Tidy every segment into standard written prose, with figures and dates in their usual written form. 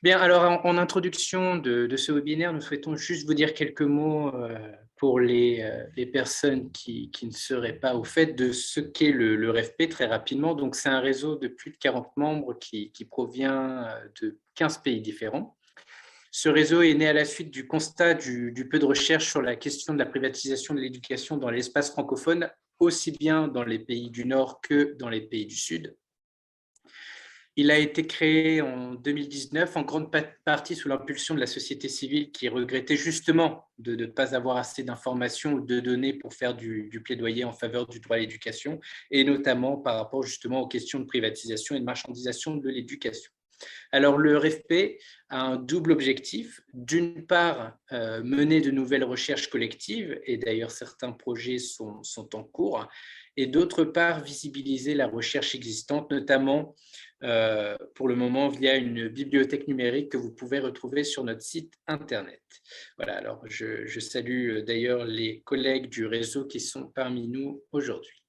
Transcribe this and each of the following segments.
Bien, alors en introduction de ce webinaire, nous souhaitons juste vous dire quelques mots pour les personnes qui ne seraient pas au fait de ce qu'est le REFP très rapidement. Donc, c'est un réseau de plus de 40 membres qui provient de 15 pays différents. Ce réseau est né à la suite du constat du peu de recherche sur la question de la privatisation de l'éducation dans l'espace francophone, aussi bien dans les pays du Nord que dans les pays du Sud. Il a été créé en 2019, en grande partie sous l'impulsion de la société civile qui regrettait justement de ne pas avoir assez d'informations ou de données pour faire du plaidoyer en faveur du droit à l'éducation, et notamment par rapport justement aux questions de privatisation et de marchandisation de l'éducation. Alors, le RFP a un double objectif. D'une part, mener de nouvelles recherches collectives, et d'ailleurs certains projets sont en cours, et d'autre part, visibiliser la recherche existante, notamment pour le moment via une bibliothèque numérique que vous pouvez retrouver sur notre site internet. Voilà, alors je salue d'ailleurs les collègues du réseau qui sont parmi nous aujourd'hui.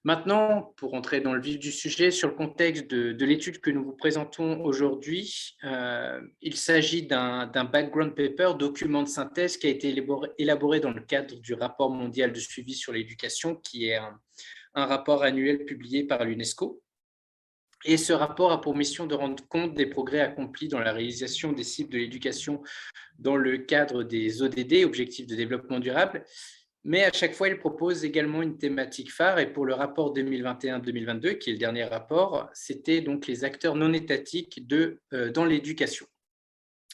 Maintenant, pour entrer dans le vif du sujet, sur le contexte de l'étude que nous vous présentons aujourd'hui, il s'agit d'un background paper, document de synthèse qui a été élaboré dans le cadre du rapport mondial de suivi sur l'éducation, qui est un rapport annuel publié par l'UNESCO. Et ce rapport a pour mission de rendre compte des progrès accomplis dans la réalisation des cibles de l'éducation dans le cadre des ODD, Objectifs de développement durable, mais à chaque fois, il propose également une thématique phare. Et pour le rapport 2021-2022, qui est le dernier rapport, c'était donc les acteurs non étatiques dans l'éducation.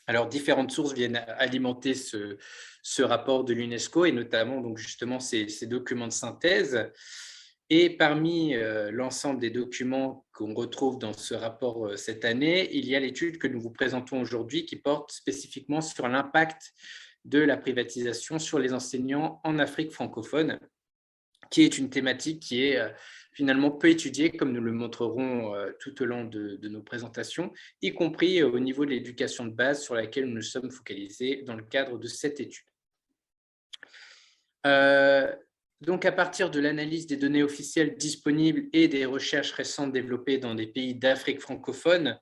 Alors, différentes sources viennent alimenter ce rapport de l'UNESCO, et notamment donc justement ces documents de synthèse. Et parmi l'ensemble des documents qu'on retrouve dans ce rapport cette année, il y a l'étude que nous vous présentons aujourd'hui qui porte spécifiquement sur l'impact de la privatisation sur les enseignants en Afrique francophone, qui est une thématique qui est finalement peu étudiée, comme nous le montrerons tout au long de nos présentations, y compris au niveau de l'éducation de base sur laquelle nous nous sommes focalisés dans le cadre de cette étude. Donc, à partir de l'analyse des données officielles disponibles et des recherches récentes développées dans des pays d'Afrique francophone,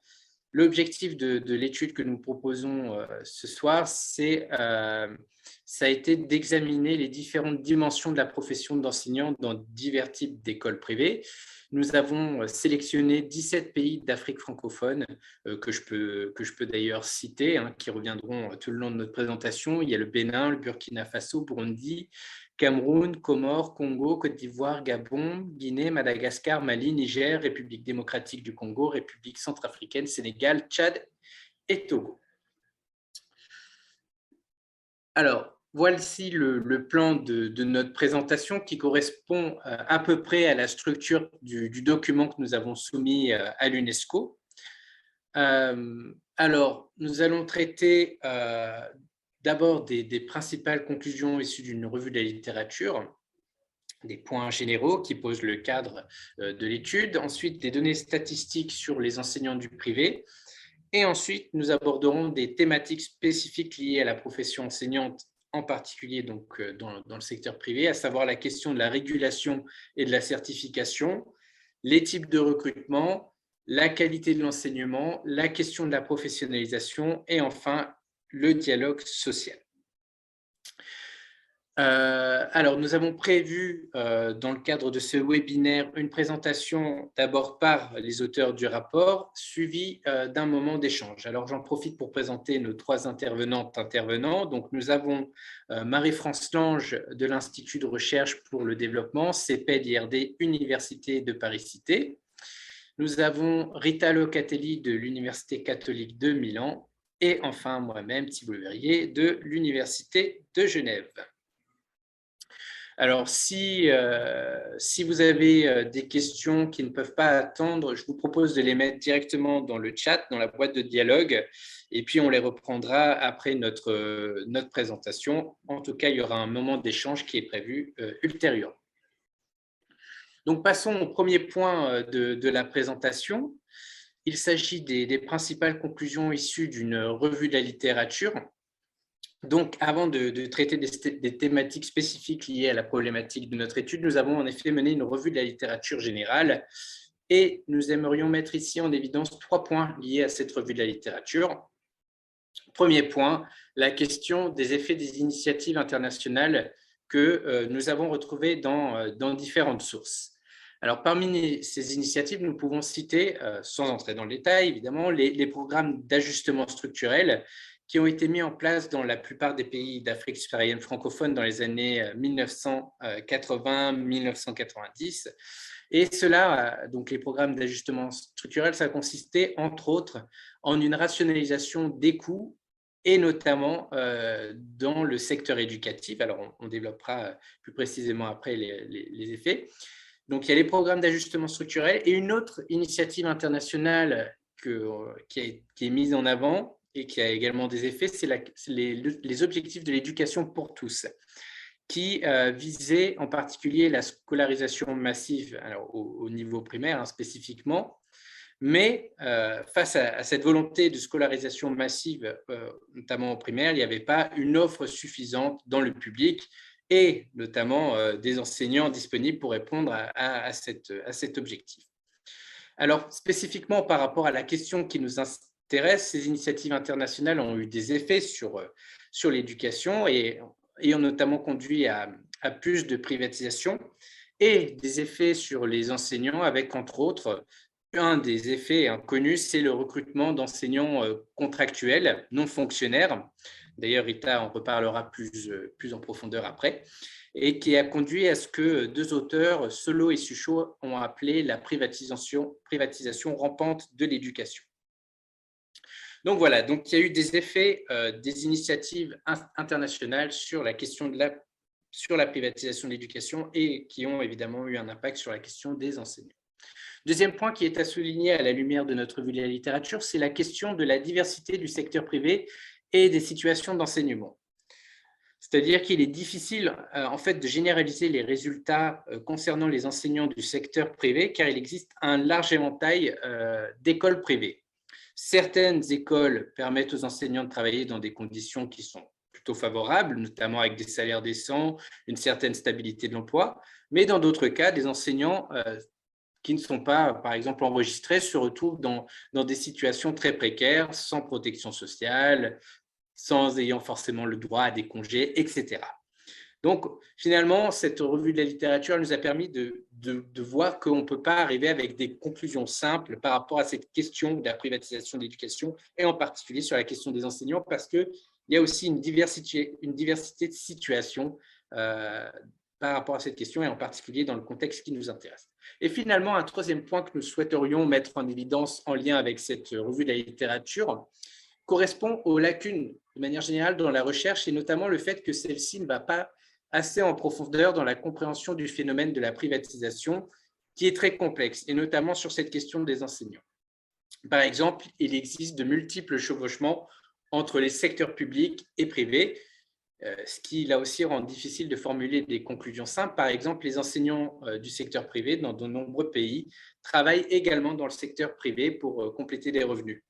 l'objectif de l'étude que nous proposons ce soir, ça a été d'examiner les différentes dimensions de la profession d'enseignant dans divers types d'écoles privées. Nous avons sélectionné 17 pays d'Afrique francophone que je peux d'ailleurs citer, qui reviendront tout le long de notre présentation. Il y a le Bénin, le Burkina Faso, Burundi, Cameroun, Comores, Congo, Côte d'Ivoire, Gabon, Guinée, Madagascar, Mali, Niger, République démocratique du Congo, République centrafricaine, Sénégal, Tchad et Togo. Alors, voici le plan de notre présentation qui correspond à peu près à la structure du document que nous avons soumis à l'UNESCO. Alors, nous allons traiter d'abord des principales conclusions issues d'une revue de la littérature, des points généraux qui posent le cadre de l'étude, ensuite des données statistiques sur les enseignants du privé, et ensuite nous aborderons des thématiques spécifiques liées à la profession enseignante, en particulier donc dans le secteur privé, à savoir la question de la régulation et de la certification, les types de recrutement, la qualité de l'enseignement, la question de la professionnalisation et enfin le dialogue social. Alors, nous avons prévu dans le cadre de ce webinaire une présentation d'abord par les auteurs du rapport, suivie d'un moment d'échange. Alors, j'en profite pour présenter nos trois intervenants. Donc, nous avons Marie-France Lange de l'Institut de recherche pour le développement, CEPED-IRD, Université de Paris-Cité. Nous avons Rita Locatelli de l'Université catholique de Milan et enfin moi-même, Thibault Verrier de l'Université de Genève. Alors, si vous avez des questions qui ne peuvent pas attendre, je vous propose de les mettre directement dans le chat, dans la boîte de dialogue, et puis on les reprendra après notre présentation. En tout cas, il y aura un moment d'échange qui est prévu ultérieurement. Donc, passons au premier point de la présentation. Il s'agit des principales conclusions issues d'une revue de la littérature. Donc, avant de traiter des thématiques spécifiques liées à la problématique de notre étude, nous avons en effet mené une revue de la littérature générale Et nous aimerions mettre ici en évidence 3 points liés à cette revue de la littérature. Premier point, la question des effets des initiatives internationales que nous avons retrouvées dans différentes sources. Alors, parmi ces initiatives, nous pouvons citer, sans entrer dans le détail, évidemment, les programmes d'ajustement structurel qui ont été mis en place dans la plupart des pays d'Afrique subsaharienne francophone dans les années 1980-1990. Et cela, donc les programmes d'ajustement structurel, ça consistait entre autres en une rationalisation des coûts et notamment dans le secteur éducatif. Alors, on développera plus précisément après les effets. Donc, il y a les programmes d'ajustement structurel et une autre initiative internationale qui est mise en avant et qui a également des effets, c'est les objectifs de l'éducation pour tous, qui visaient en particulier la scolarisation massive alors, au niveau primaire spécifiquement. Mais face à cette volonté de scolarisation massive, notamment au primaire, il n'y avait pas une offre suffisante dans le public et notamment des enseignants disponibles pour répondre à cet objectif. Alors, spécifiquement par rapport à la question qui nous intéresse, ces initiatives internationales ont eu des effets sur l'éducation et ont notamment conduit à plus de privatisation et des effets sur les enseignants avec, entre autres, un des effets connus, c'est le recrutement d'enseignants contractuels, non fonctionnaires. D'ailleurs, Rita en reparlera plus en profondeur après, et qui a conduit à ce que 2 auteurs, Solo et Suchot, ont appelé la privatisation rampante de l'éducation. Donc voilà, donc il y a eu des effets des initiatives internationales sur la question sur la privatisation de l'éducation et qui ont évidemment eu un impact sur la question des enseignants. Deuxième point qui est à souligner à la lumière de notre revue de la littérature, c'est la question de la diversité du secteur privé et des situations d'enseignement. C'est-à-dire qu'il est difficile en fait de généraliser les résultats concernant les enseignants du secteur privé car il existe un large éventail d'écoles privées. Certaines écoles permettent aux enseignants de travailler dans des conditions qui sont plutôt favorables, notamment avec des salaires décents, une certaine stabilité de l'emploi, mais dans d'autres cas, des enseignants qui ne sont pas, par exemple, enregistrés se retrouvent dans des situations très précaires, sans protection sociale, sans ayant forcément le droit à des congés, etc. Donc, finalement, cette revue de la littérature nous a permis de voir qu'on ne peut pas arriver avec des conclusions simples par rapport à cette question de la privatisation de l'éducation, et en particulier sur la question des enseignants, parce qu'il y a aussi une diversité de situations par rapport à cette question, et en particulier dans le contexte qui nous intéresse. Et finalement, un troisième point que nous souhaiterions mettre en évidence en lien avec cette revue de la littérature correspond aux lacunes de manière générale dans la recherche, et notamment le fait que celle-ci ne va pas assez en profondeur dans la compréhension du phénomène de la privatisation, qui est très complexe, et notamment sur cette question des enseignants. Par exemple, il existe de multiples chevauchements entre les secteurs publics et privés, ce qui, là aussi, rend difficile de formuler des conclusions simples. Par exemple, les enseignants du secteur privé dans de nombreux pays travaillent également dans le secteur privé pour compléter des revenus.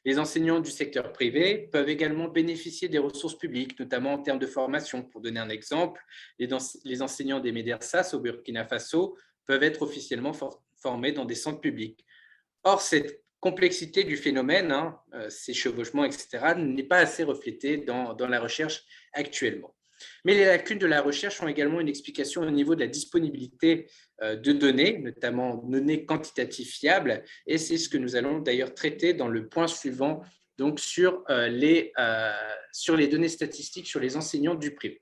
Les enseignants du secteur privé peuvent également bénéficier des ressources publiques, notamment en termes de formation. Pour donner un exemple, les enseignants des médersas au Burkina Faso peuvent être officiellement formés dans des centres publics. Or, cette complexité du phénomène, ces chevauchements, etc., n'est pas assez reflétée dans la recherche actuellement. Mais les lacunes de la recherche ont également une explication au niveau de la disponibilité de données, notamment données quantitatives fiables, et c'est ce que nous allons d'ailleurs traiter dans le point suivant, donc sur les données statistiques sur les enseignants du privé.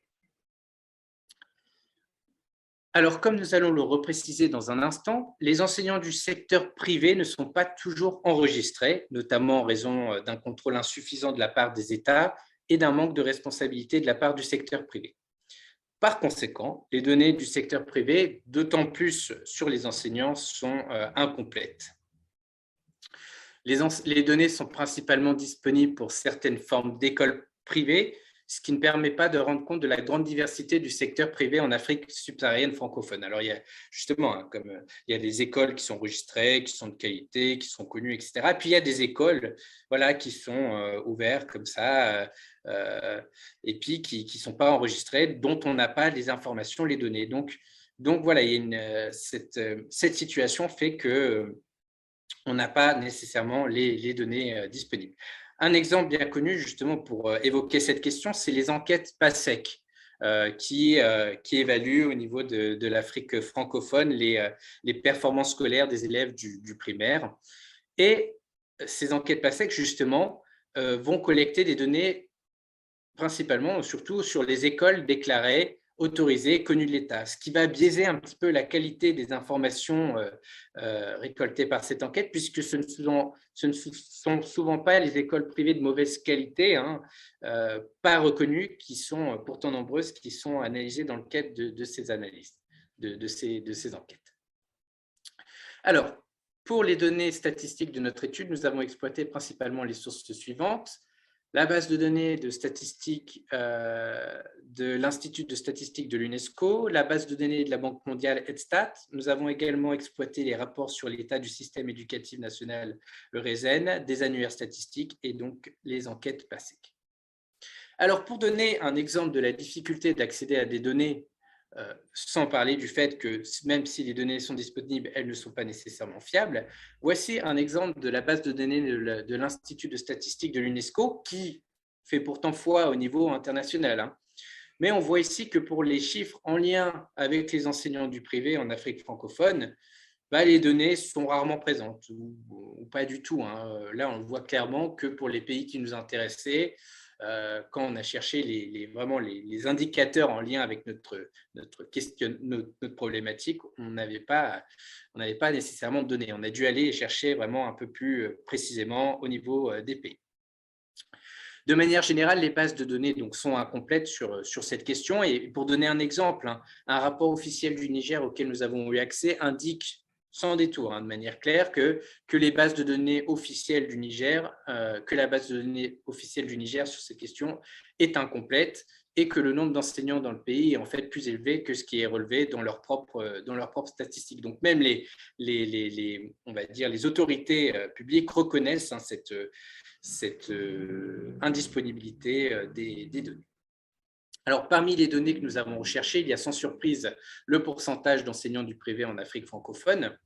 Alors, comme nous allons le repréciser dans un instant, les enseignants du secteur privé ne sont pas toujours enregistrés, notamment en raison d'un contrôle insuffisant de la part des États et d'un manque de responsabilité de la part du secteur privé. Par conséquent, les données du secteur privé, d'autant plus sur les enseignants, sont incomplètes. Les données sont principalement disponibles pour certaines formes d'écoles privées, ce qui ne permet pas de rendre compte de la grande diversité du secteur privé en Afrique subsaharienne francophone. Alors, il y a justement, comme il y a des écoles qui sont enregistrées, qui sont de qualité, qui sont connues, etc. Puis, il y a des écoles qui sont ouvertes comme ça, et puis qui ne sont pas enregistrées, dont on n'a pas les informations, les données. Donc, Donc voilà, cette situation fait que on n'a pas nécessairement les données disponibles. Un exemple bien connu, justement, pour évoquer cette question, c'est les enquêtes PASEC, qui évaluent au niveau de l'Afrique francophone les performances scolaires des élèves du primaire. Et ces enquêtes PASEC, justement, vont collecter des données principalement, surtout sur les écoles déclarées, autorisées, connues de l'État, ce qui va biaiser un petit peu la qualité des informations récoltées par cette enquête, puisque ce ne sont souvent pas les écoles privées de mauvaise qualité, pas reconnues, qui sont pourtant nombreuses, qui sont analysées dans le cadre de ces analyses, de ces enquêtes. Alors, pour les données statistiques de notre étude, nous avons exploité principalement les sources suivantes. La base de données de statistiques de l'Institut de statistique de l'UNESCO, la base de données de la Banque mondiale EDSTAT. Nous avons également exploité les rapports sur l'état du système éducatif national, le RESEN, des annuaires statistiques et donc les enquêtes PASEC. Alors, pour donner un exemple de la difficulté d'accéder à des données, sans parler du fait que même si les données sont disponibles, elles ne sont pas nécessairement fiables. Voici un exemple de la base de données de l'Institut de statistique de l'UNESCO qui fait pourtant foi au niveau international. Mais on voit ici que pour les chiffres en lien avec les enseignants du privé en Afrique francophone, les données sont rarement présentes ou pas du tout. Là, on voit clairement que pour les pays qui nous intéressaient, quand on a cherché vraiment les indicateurs en lien avec notre problématique, on n'avait pas nécessairement de données. On a dû aller chercher vraiment un peu plus précisément au niveau des pays. De manière générale, les bases de données donc, sont incomplètes sur cette question. Et pour donner un exemple, un rapport officiel du Niger auquel nous avons eu accès indique sans détour, de manière claire, que les bases de données officielles du Niger, que la base de données officielle du Niger sur cette question est incomplète et que le nombre d'enseignants dans le pays est en fait plus élevé que ce qui est relevé dans leurs propres statistiques. Donc même on va dire, les autorités publiques reconnaissent cette indisponibilité des données. Alors, parmi les données que nous avons recherchées, il y a sans surprise le pourcentage d'enseignants du privé en Afrique francophone.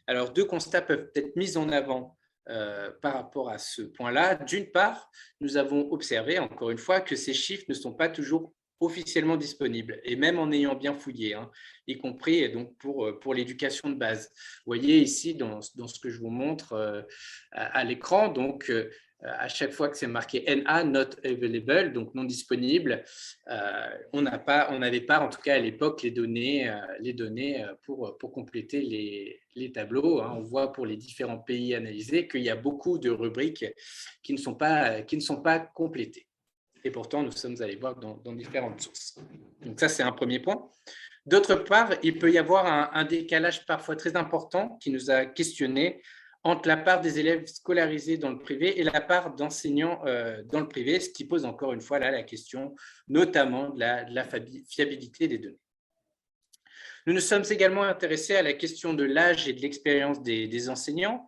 Alors, deux constats peuvent être mis en avant par rapport à ce point-là. D'une part, nous avons observé, encore une fois, que ces chiffres ne sont pas toujours officiellement disponibles, et même en ayant bien fouillé, y compris donc pour l'éducation de base. Vous voyez ici, dans ce que je vous montre à l'écran, donc à chaque fois que c'est marqué NA, not available, donc non disponible, on n'avait pas, en tout cas à l'époque, les données pour compléter les tableaux. On voit pour les différents pays analysés qu'il y a beaucoup de rubriques qui ne sont pas complétées. Et pourtant, nous sommes allés voir dans différentes sources. Donc ça, c'est un premier point. D'autre part, il peut y avoir un décalage parfois très important qui nous a questionnés entre la part des élèves scolarisés dans le privé et la part d'enseignants dans le privé, ce qui pose encore une fois là la question notamment de la fiabilité des données. Nous nous sommes également intéressés à la question de l'âge et de l'expérience des enseignants,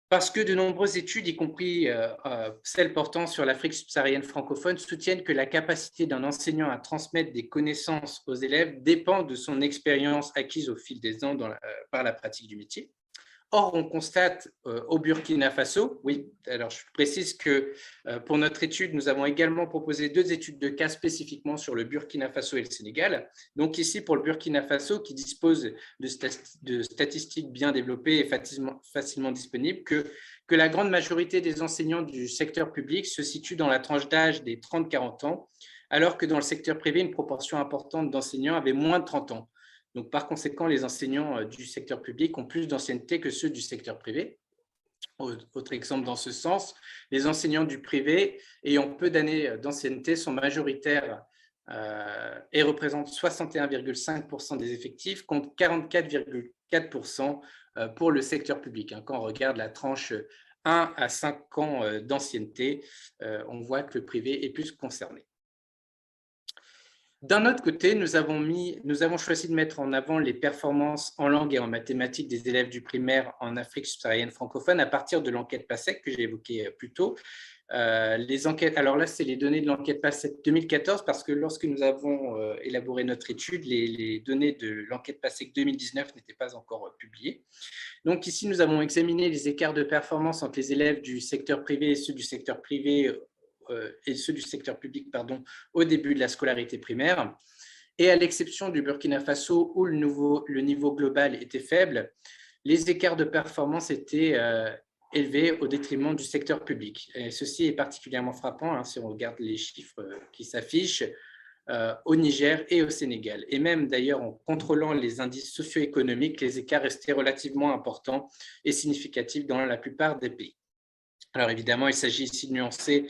parce que de nombreuses études, y compris celles portant sur l'Afrique subsaharienne francophone, soutiennent que la capacité d'un enseignant à transmettre des connaissances aux élèves dépend de son expérience acquise au fil des ans par la pratique du métier. Or, on constate au Burkina Faso, oui, alors je précise que pour notre étude, nous avons également proposé 2 études de cas spécifiquement sur le Burkina Faso et le Sénégal. Donc ici, pour le Burkina Faso, qui dispose de statistiques bien développées et facilement disponibles, que la grande majorité des enseignants du secteur public se situe dans la tranche d'âge des 30-40 ans, alors que dans le secteur privé, une proportion importante d'enseignants avait moins de 30 ans. Donc, par conséquent, les enseignants du secteur public ont plus d'ancienneté que ceux du secteur privé. Autre exemple dans ce sens, les enseignants du privé ayant peu d'années d'ancienneté sont majoritaires et représentent 61,5% des effectifs contre 44,4% pour le secteur public. Quand on regarde la tranche 1 à 5 ans d'ancienneté, on voit que le privé est plus concerné. D'un autre côté, nous avons choisi de mettre en avant les performances en langue et en mathématiques des élèves du primaire en Afrique subsaharienne francophone à partir de l'enquête PASEC que j'ai évoquée plus tôt, Les enquêtes, alors là, c'est les données de l'enquête PACET 2014, parce que lorsque nous avons élaboré notre étude, les données de l'enquête PACET 2019 n'étaient pas encore publiées. Donc ici, nous avons examiné les écarts de performance entre les élèves du secteur privé et ceux du secteur privé et ceux du secteur public, pardon, au début de la scolarité primaire. Et à l'exception du Burkina Faso, où le niveau global était faible, les écarts de performance étaient élevés au détriment du secteur public. Et ceci est particulièrement frappant si on regarde les chiffres qui s'affichent au Niger et au Sénégal. Et même d'ailleurs, en contrôlant les indices socio-économiques, les écarts restaient relativement importants et significatifs dans la plupart des pays. Alors évidemment, il s'agit ici de nuancer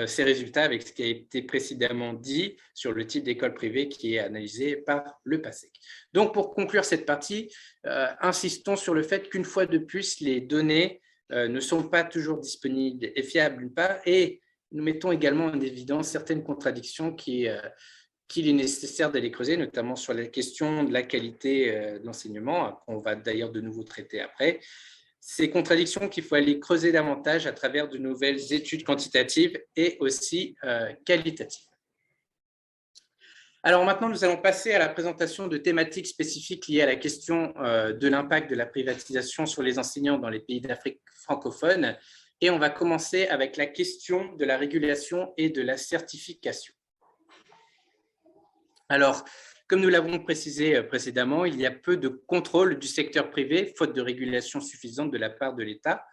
ces résultats avec ce qui a été précédemment dit sur le type d'école privée qui est analysé par le PACEC. Donc pour conclure cette partie, insistons sur le fait qu'une fois de plus, les données ne sont pas toujours disponibles et fiables d'une part, et nous mettons également en évidence certaines contradictions qu'il est nécessaire d'aller creuser, notamment sur la question de la qualité de l'enseignement, qu'on va d'ailleurs de nouveau traiter après. Ces contradictions qu'il faut aller creuser davantage à travers de nouvelles études quantitatives et aussi qualitatives. Alors maintenant, nous allons passer à la présentation de thématiques spécifiques liées à la question de l'impact de la privatisation sur les enseignants dans les pays d'Afrique francophone. Et on va commencer avec la question de la régulation et de la certification. Alors, comme nous l'avons précisé précédemment, il y a peu de contrôle du secteur privé, faute de régulation suffisante de la part de l'État.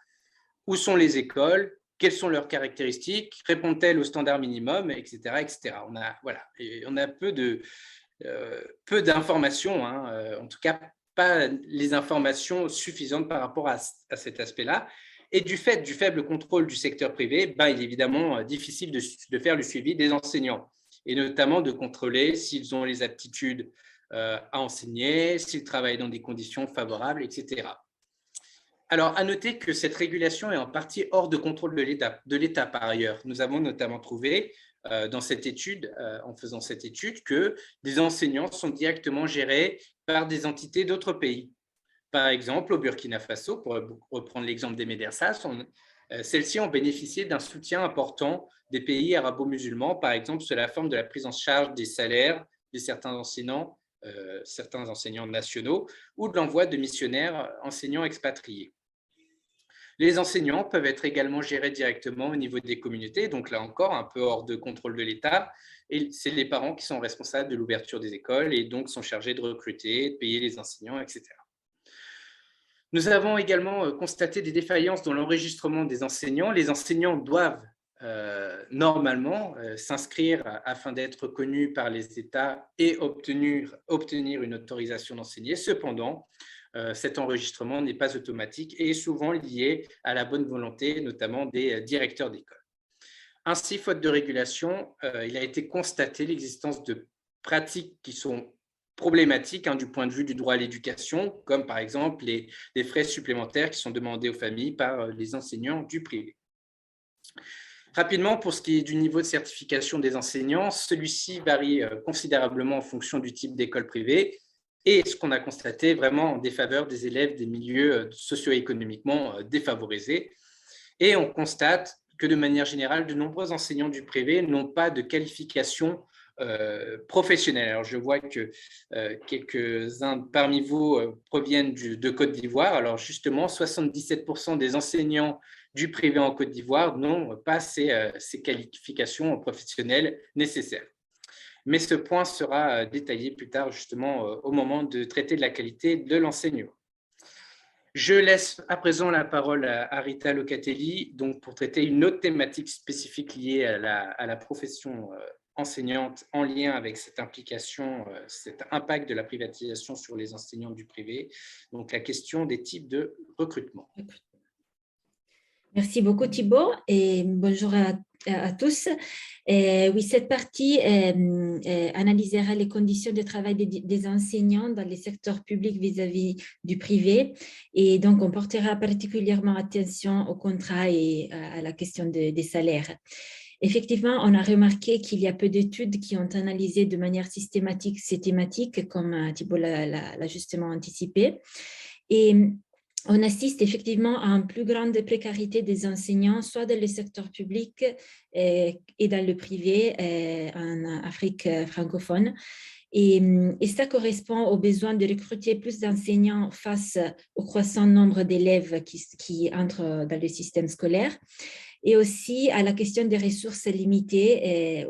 Où sont les écoles? Quelles sont leurs caractéristiques? Répondent-elles aux standards minimums, etc. etc. On a peu d'informations, en tout cas pas les informations suffisantes par rapport à cet aspect-là. Et du fait du faible contrôle du secteur privé, il est évidemment difficile de faire le suivi des enseignants, et notamment de contrôler s'ils ont les aptitudes à enseigner, s'ils travaillent dans des conditions favorables, etc. Alors, à noter que cette régulation est en partie hors de contrôle de l'État par ailleurs. Nous avons notamment trouvé dans cette étude, en faisant cette étude, que des enseignants sont directement gérés par des entités d'autres pays. Par exemple, au Burkina Faso, pour reprendre l'exemple des médersas, celles-ci ont bénéficié d'un soutien important des pays arabo-musulmans, par exemple sous la forme de la prise en charge des salaires de certains enseignants nationaux ou de l'envoi de missionnaires enseignants expatriés. Les enseignants peuvent être également gérés directement au niveau des communautés, donc là encore un peu hors de contrôle de l'État, et c'est les parents qui sont responsables de l'ouverture des écoles et donc sont chargés de recruter, de payer les enseignants, etc. Nous avons également constaté des défaillances dans l'enregistrement des enseignants. Les enseignants doivent normalement s'inscrire afin d'être reconnus par les États et obtenir une autorisation d'enseigner. Cependant, cet enregistrement n'est pas automatique et est souvent lié à la bonne volonté, notamment des directeurs d'école. Ainsi, faute de régulation, il a été constaté l'existence de pratiques qui sont problématiques du point de vue du droit à l'éducation, comme par exemple les frais supplémentaires qui sont demandés aux familles par les enseignants du privé. Rapidement, pour ce qui est du niveau de certification des enseignants, celui-ci varie considérablement en fonction du type d'école privée et ce qu'on a constaté vraiment en défaveur des élèves des milieux socio-économiquement défavorisés. Et on constate que de manière générale, de nombreux enseignants du privé n'ont pas de qualification professionnelle. Alors, je vois que quelques-uns parmi vous proviennent de Côte d'Ivoire. Alors, justement, 77% des enseignants du privé en Côte d'Ivoire n'ont pas ces qualifications professionnelles nécessaires. Mais ce point sera détaillé plus tard, justement, au moment de traiter de la qualité de l'enseignement. Je laisse à présent la parole à Rita Locatelli donc pour traiter une autre thématique spécifique liée à la profession enseignante en lien avec cette implication, cet impact de la privatisation sur les enseignants du privé, donc la question des types de recrutement. Merci beaucoup Thibaut et bonjour à tous. Oui, cette partie analysera les conditions de travail des enseignants dans les secteurs publics vis-à-vis du privé et donc on portera particulièrement attention au contrat et à la question des salaires. Effectivement, on a remarqué qu'il y a peu d'études qui ont analysé de manière systématique ces thématiques, comme Thibaut l'a justement anticipé. Et on assiste effectivement à une plus grande précarité des enseignants, soit dans le secteur public et dans le privé en Afrique francophone. Et ça correspond au besoin de recruter plus d'enseignants face au croissant nombre d'élèves qui entrent dans le système scolaire, et aussi à la question des ressources limitées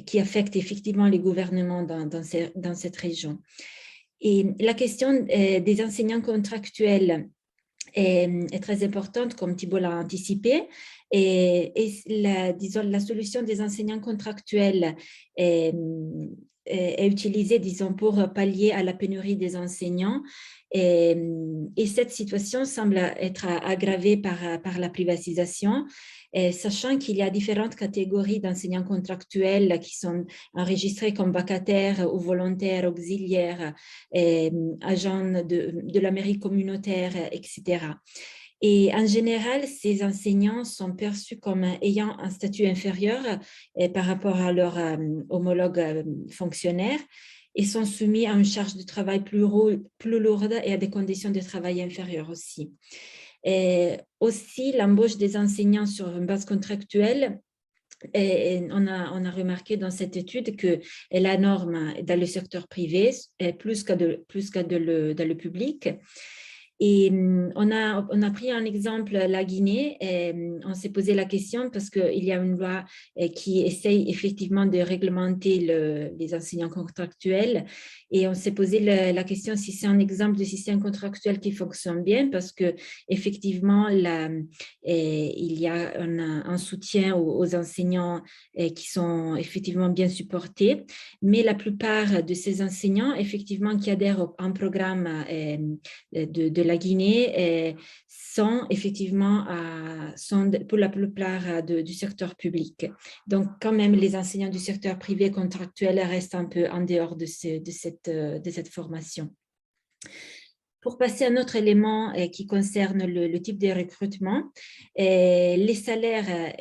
qui affectent effectivement les gouvernements dans cette région. Et la question des enseignants contractuels est très importante, comme Thibault l'a anticipé. Et la solution des enseignants contractuels est utilisée, disons, pour pallier à la pénurie des enseignants. Et cette situation semble être aggravée par la privatisation, sachant qu'il y a différentes catégories d'enseignants contractuels qui sont enregistrés comme vacataires ou volontaires, auxiliaires, agents de la mairie communautaire, etc. Et en général, ces enseignants sont perçus comme ayant un statut inférieur par rapport à leurs homologues fonctionnaires et sont soumis à une charge de travail plus lourde et à des conditions de travail inférieures aussi. Et aussi, l'embauche des enseignants sur une base contractuelle, et on a remarqué dans cette étude que la norme dans le secteur privé est plus que dans le public. Et on a pris un exemple, la Guinée, et on s'est posé la question parce qu'il y a une loi qui essaye effectivement de réglementer les enseignants contractuels, et on s'est posé la question si c'est un exemple de système contractuel qui fonctionne bien, parce que effectivement il y a un soutien aux enseignants qui sont effectivement bien supportés, mais la plupart de ces enseignants effectivement qui adhèrent à un programme de la Guinée sont effectivement pour la plupart du secteur public. Donc, quand même, les enseignants du secteur privé contractuel restent un peu en dehors de cette formation. Pour passer à un autre élément qui concerne le type de recrutement, les salaires,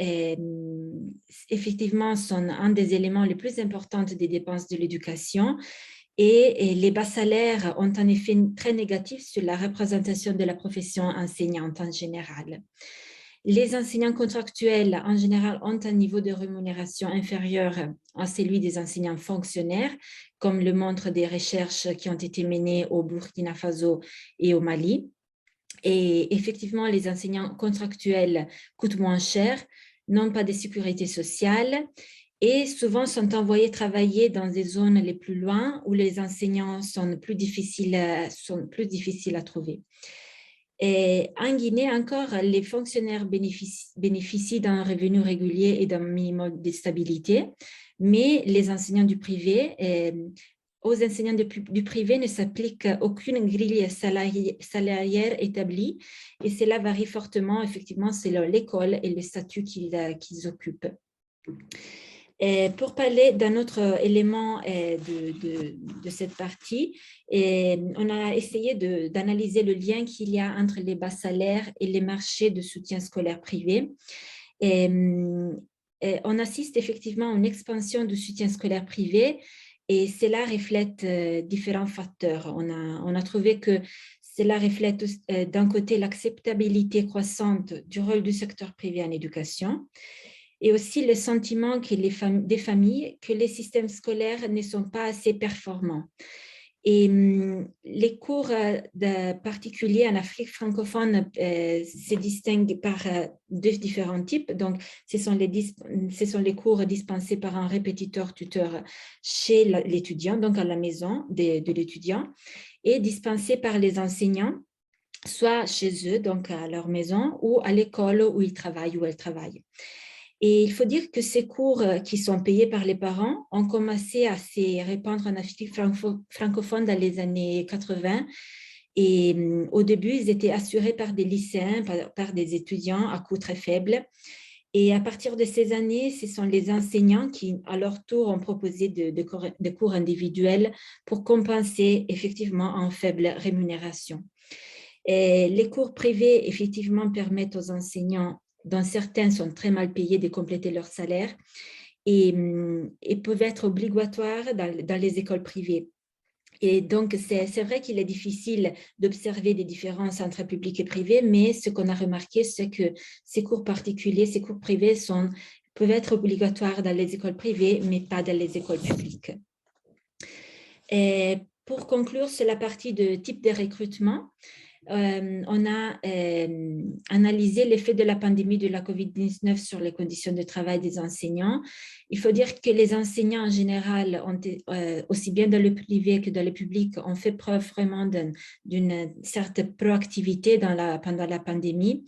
effectivement, sont un des éléments les plus importants des dépenses de l'éducation. Et les bas salaires ont un effet très négatif sur la représentation de la profession enseignante en général. Les enseignants contractuels, en général, ont un niveau de rémunération inférieur à celui des enseignants fonctionnaires, comme le montrent des recherches qui ont été menées au Burkina Faso et au Mali. Et effectivement, les enseignants contractuels coûtent moins cher, n'ont pas de sécurité sociale, et souvent sont envoyés travailler dans des zones les plus loin où les enseignants sont plus difficiles à trouver. Et en Guinée encore, les fonctionnaires bénéficient d'un revenu régulier et d'un minimum de stabilité, mais les enseignants du privé, aux enseignants du privé ne s'applique aucune grille salariale établie, et cela varie fortement effectivement selon l'école et le statut qu'ils occupent. Et pour parler d'un autre élément de cette partie, on a essayé d'analyser le lien qu'il y a entre les bas salaires et les marchés de soutien scolaire privé. Et on assiste effectivement à une expansion du soutien scolaire privé, et cela reflète différents facteurs. On a trouvé que cela reflète d'un côté l'acceptabilité croissante du rôle du secteur privé en éducation, et aussi le sentiment des familles que les systèmes scolaires ne sont pas assez performants. Et les cours particuliers en Afrique francophone se distinguent par deux différents types. Donc, ce sont les cours dispensés par un répétiteur-tuteur chez l'étudiant, donc à la maison de l'étudiant, et dispensés par les enseignants, soit chez eux, donc à leur maison, ou à l'école où ils travaillent, où elles travaillent. Et il faut dire que ces cours qui sont payés par les parents ont commencé à se répandre en Afrique francophone dans les années 80. Et au début, ils étaient assurés par des lycéens, par des étudiants à coût très faible. Et à partir de ces années, ce sont les enseignants qui, à leur tour, ont proposé de cours individuels pour compenser effectivement en faible rémunération. Et les cours privés, effectivement, permettent aux enseignants, dont certains sont très mal payés, de compléter leur salaire et peuvent être obligatoires dans les écoles privées. Et donc, c'est vrai qu'il est difficile d'observer des différences entre public et privé, mais ce qu'on a remarqué, c'est que ces cours particuliers, ces cours privés peuvent être obligatoires dans les écoles privées, mais pas dans les écoles publiques. Et pour conclure sur la partie de type de recrutement, on a analysé l'effet de la pandémie de la COVID-19 sur les conditions de travail des enseignants. Il faut dire que les enseignants en général, aussi bien dans le privé que dans le public, ont fait preuve vraiment d'une certaine proactivité pendant la pandémie.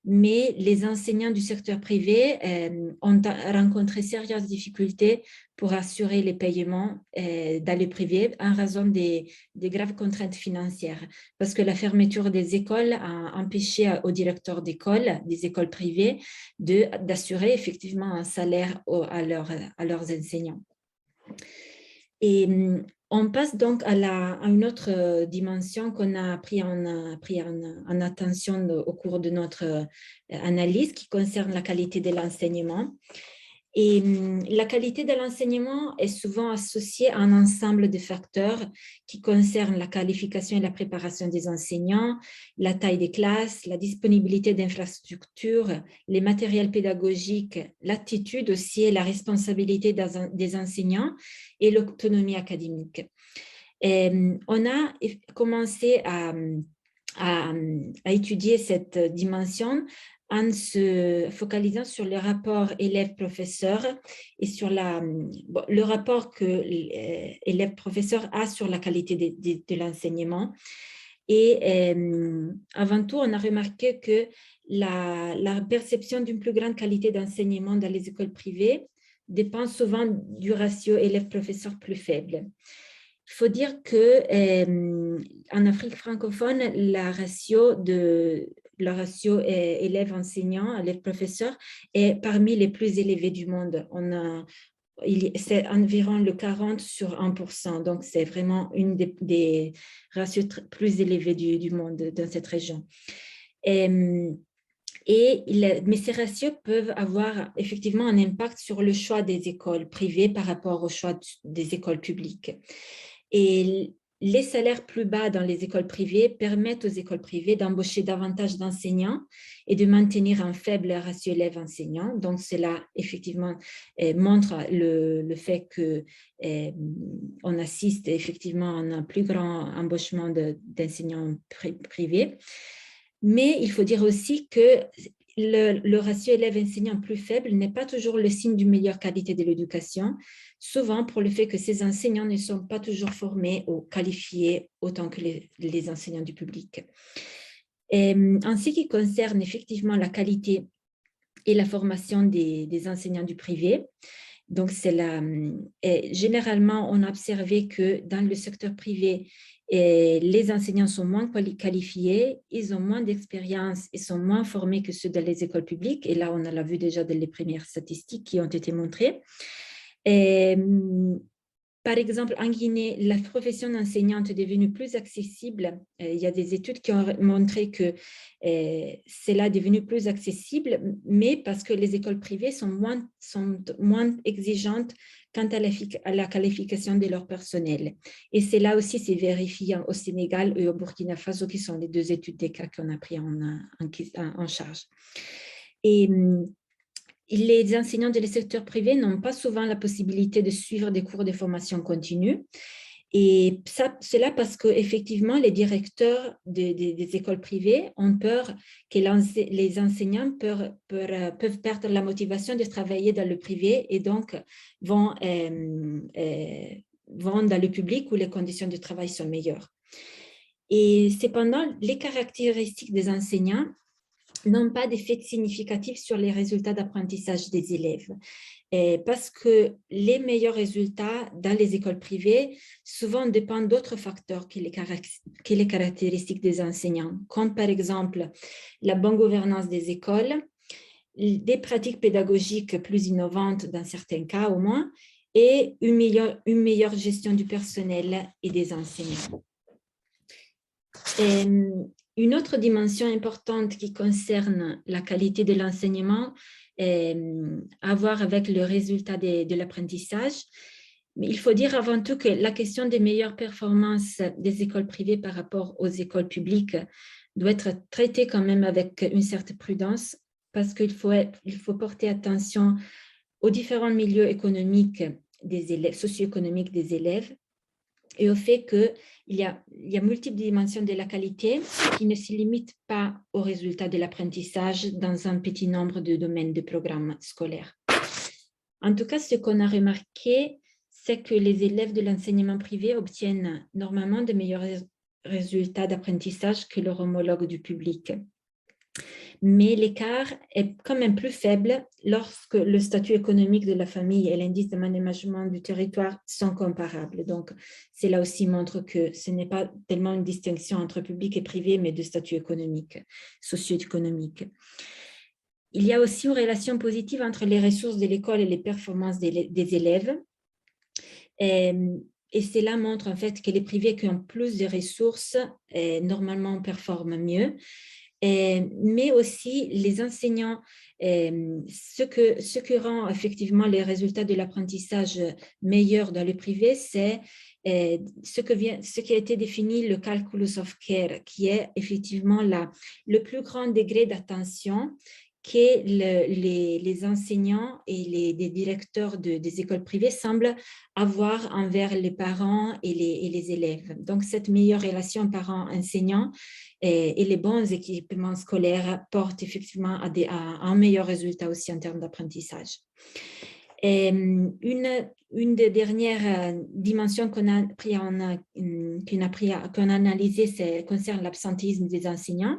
Mais les enseignants du secteur privé ont rencontré sérieuses difficultés pour assurer les paiements dans le privé en raison des graves contraintes financières, parce que la fermeture des écoles a empêché aux directeurs d'école, des écoles privées, d'assurer effectivement un salaire à leurs enseignants. Et on passe donc à une autre dimension qu'on a pris en attention au cours de notre analyse, qui concerne la qualité de l'enseignement. Et la qualité de l'enseignement est souvent associée à un ensemble de facteurs qui concernent la qualification et la préparation des enseignants, la taille des classes, la disponibilité d'infrastructures, les matériels pédagogiques, l'attitude aussi et la responsabilité des enseignants et l'autonomie académique. Et on a commencé à étudier cette dimension en se focalisant sur le rapport élève-professeur et sur le rapport que l'élève-professeur a sur la qualité de l'enseignement. Et avant tout, on a remarqué que la perception d'une plus grande qualité d'enseignement dans les écoles privées dépend souvent du ratio élève-professeur plus faible. Il faut dire qu'en Afrique francophone, le ratio élève-enseignant, élève-professeur est parmi les plus élevés du monde. C'est environ le 40 sur 1%, donc c'est vraiment une des ratios plus élevés du monde dans cette région. Mais ces ratios peuvent avoir effectivement un impact sur le choix des écoles privées par rapport au choix des écoles publiques. Et les salaires plus bas dans les écoles privées permettent aux écoles privées d'embaucher davantage d'enseignants et de maintenir un faible ratio élèves-enseignants. Donc, cela, effectivement, montre le fait qu'on assiste effectivement à un plus grand embauchement d'enseignants privés. Mais il faut dire aussi que le ratio élèves-enseignants plus faible n'est pas toujours le signe d'une meilleure qualité de l'éducation, souvent pour le fait que ces enseignants ne sont pas toujours formés ou qualifiés autant que les enseignants du public. En ce qui concerne effectivement la qualité et la formation des enseignants du privé, donc généralement, on a observé que dans le secteur privé, les enseignants sont moins qualifiés, ils ont moins d'expérience et sont moins formés que ceux dans les écoles publiques. Et là, on l'a vu déjà dans les premières statistiques qui ont été montrées. Par exemple, en Guinée, la profession d'enseignante est devenue plus accessible. Il y a des études qui ont montré que cela est devenu plus accessible, mais parce que les écoles privées sont moins exigeantes quant à la qualification de leur personnel. Et cela aussi s'est vérifié au Sénégal et au Burkina Faso, qui sont les deux études des cas qu'on a pris en charge. Et les enseignants des secteurs privés n'ont pas souvent la possibilité de suivre des cours de formation continue. Et cela parce qu'effectivement, les directeurs des écoles privées ont peur que les enseignants peuvent perdre la motivation de travailler dans le privé et donc vont dans le public où les conditions de travail sont meilleures. Et cependant, les caractéristiques des enseignants n'ont pas d'effet significatif sur les résultats d'apprentissage des élèves. Parce que les meilleurs résultats dans les écoles privées souvent dépendent d'autres facteurs que les caractéristiques des enseignants, comme par exemple la bonne gouvernance des écoles, des pratiques pédagogiques plus innovantes dans certains cas au moins, et une meilleure gestion du personnel et des enseignants. Une autre dimension importante qui concerne la qualité de l'enseignement a à voir avec le résultat de l'apprentissage. Mais il faut dire avant tout que la question des meilleures performances des écoles privées par rapport aux écoles publiques doit être traitée quand même avec une certaine prudence parce qu'il faut porter attention aux différents milieux économiques des élèves, socio-économiques des élèves et au fait qu'il y a multiples dimensions de la qualité qui ne se limitent pas aux résultats de l'apprentissage dans un petit nombre de domaines de programmes scolaires. En tout cas, ce qu'on a remarqué, c'est que les élèves de l'enseignement privé obtiennent normalement de meilleurs résultats d'apprentissage que leurs homologues du public. Mais l'écart est quand même plus faible lorsque le statut économique de la famille et l'indice de management du territoire sont comparables. Donc, cela aussi montre que ce n'est pas tellement une distinction entre public et privé, mais de statut économique, socio-économique. Il y a aussi une relation positive entre les ressources de l'école et les performances des élèves. Et cela montre en fait que les privés qui ont plus de ressources, normalement performent mieux. Mais aussi les enseignants, ce qui rend effectivement les résultats de l'apprentissage meilleurs dans le privé, c'est ce qui a été défini le calculus of care, qui est effectivement le plus grand degré d'attention que les enseignants et les directeurs des écoles privées semblent avoir envers les parents et les élèves. Donc, cette meilleure relation parents-enseignants et les bons équipements scolaires portent effectivement à un meilleur résultat aussi en termes d'apprentissage. Une des dernières dimensions qu'on a analysées concerne l'absentéisme des enseignants.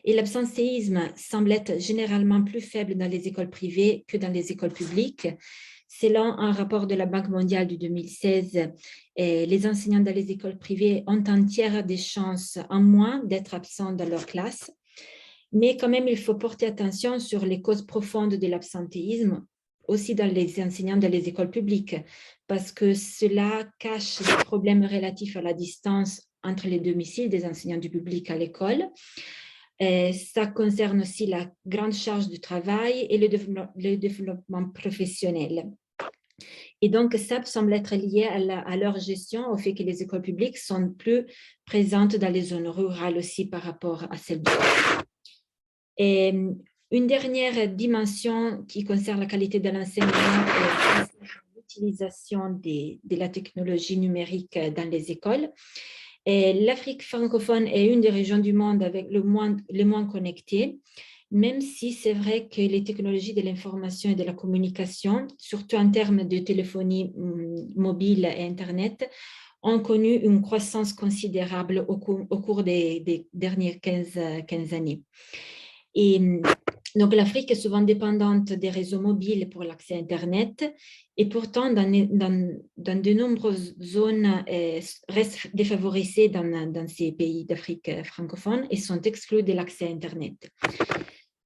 Et l'absentéisme semble être généralement plus faible dans les écoles privées que dans les écoles publiques. Selon un rapport de la Banque mondiale de 2016, les enseignants dans les écoles privées ont un tiers des chances en moins d'être absents dans leur classe. Mais quand même, il faut porter attention sur les causes profondes de l'absentéisme, aussi dans les enseignants dans les écoles publiques, parce que cela cache des problèmes relatifs à la distance entre les domiciles des enseignants du public à l'école. Ça concerne aussi la grande charge du travail et le développement professionnel. Et donc, ça semble être lié à leur gestion, au fait que les écoles publiques sont plus présentes dans les zones rurales aussi par rapport à celles du Et une dernière dimension qui concerne la qualité de l'enseignement est l'utilisation de la technologie numérique dans les écoles. L'Afrique francophone est une des régions du monde avec les moins connectées, même si c'est vrai que les technologies de l'information et de la communication, surtout en termes de téléphonie mobile et Internet, ont connu une croissance considérable au cours des dernières 15 années. Et donc, l'Afrique est souvent dépendante des réseaux mobiles pour l'accès à Internet et pourtant, dans de nombreuses zones, restent défavorisées dans ces pays d'Afrique francophone et sont exclus de l'accès à Internet.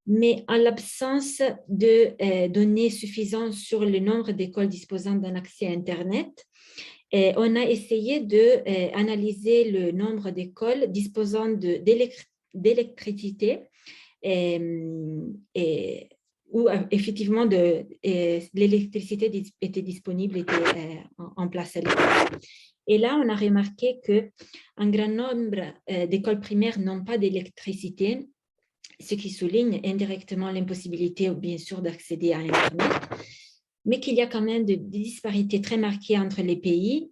Mais en l'absence de données suffisantes sur le nombre d'écoles disposant d'un accès à Internet, on a essayé d'analyser le nombre d'écoles disposant d'électricité où effectivement l'électricité était disponible, était en place à l'école. Et là, on a remarqué qu'un grand nombre d'écoles primaires n'ont pas d'électricité, ce qui souligne indirectement l'impossibilité, bien sûr, d'accéder à Internet, mais qu'il y a quand même des disparités très marquées entre les pays.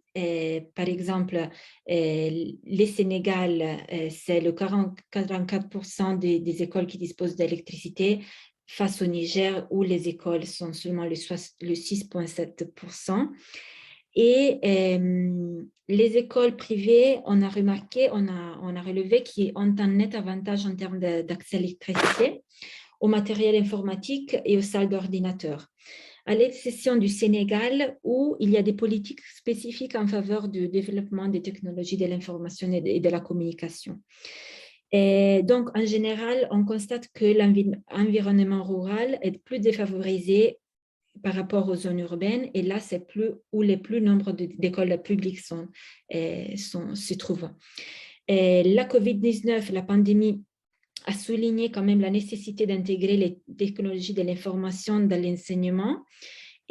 Par exemple, le Sénégal, c'est le 44% des écoles qui disposent d'électricité face au Niger, où les écoles sont seulement le 6,7%. Et les écoles privées, on a remarqué, on a relevé qu'ils ont un net avantage en termes d'accès à l'électricité, au matériel informatique et aux salles d'ordinateur, à l'exception du Sénégal, où il y a des politiques spécifiques en faveur du développement des technologies de l'information et de la communication. Et donc, en général, on constate que l'environnement rural est plus défavorisé par rapport aux zones urbaines, et là, c'est où les plus nombreux d'écoles publiques se trouvent. Et la COVID-19, la pandémie, a souligné quand même la nécessité d'intégrer les technologies de l'information dans l'enseignement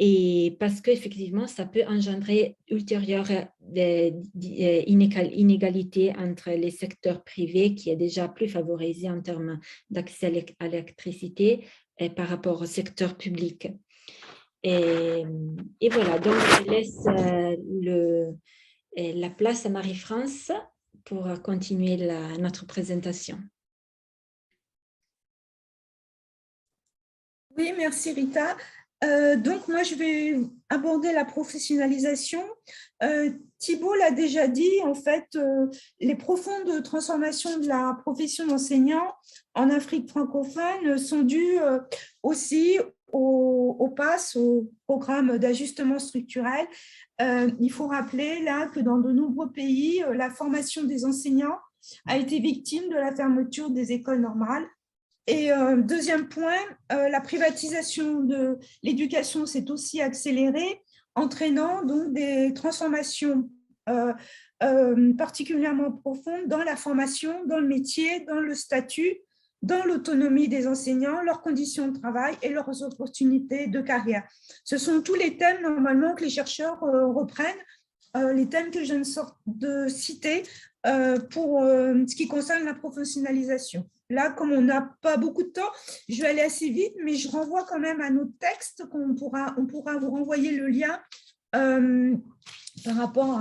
et parce qu'effectivement, ça peut engendrer ultérieurement des inégalités entre les secteurs privés qui est déjà plus favorisé en termes d'accès à l'électricité par rapport au secteur public. Et voilà, donc je laisse la place à Marie-France pour continuer notre présentation. Oui, merci Rita. Donc, moi, je vais aborder la professionnalisation. Thibault l'a déjà dit, en fait, les profondes transformations de la profession d'enseignant en Afrique francophone sont dues aussi au PASS, au programme d'ajustement structurel. Il faut rappeler là que dans de nombreux pays, la formation des enseignants a été victime de la fermeture des écoles normales. Et deuxième point, la privatisation de l'éducation s'est aussi accélérée, entraînant donc des transformations particulièrement profondes dans la formation, dans le métier, dans le statut, dans l'autonomie des enseignants, leurs conditions de travail et leurs opportunités de carrière. Ce sont tous les thèmes normalement que les chercheurs reprennent, les thèmes que je viens de citer pour ce qui concerne la professionnalisation. Là, comme on n'a pas beaucoup de temps, je vais aller assez vite, mais je renvoie quand même à notre texte, on pourra vous renvoyer le lien par rapport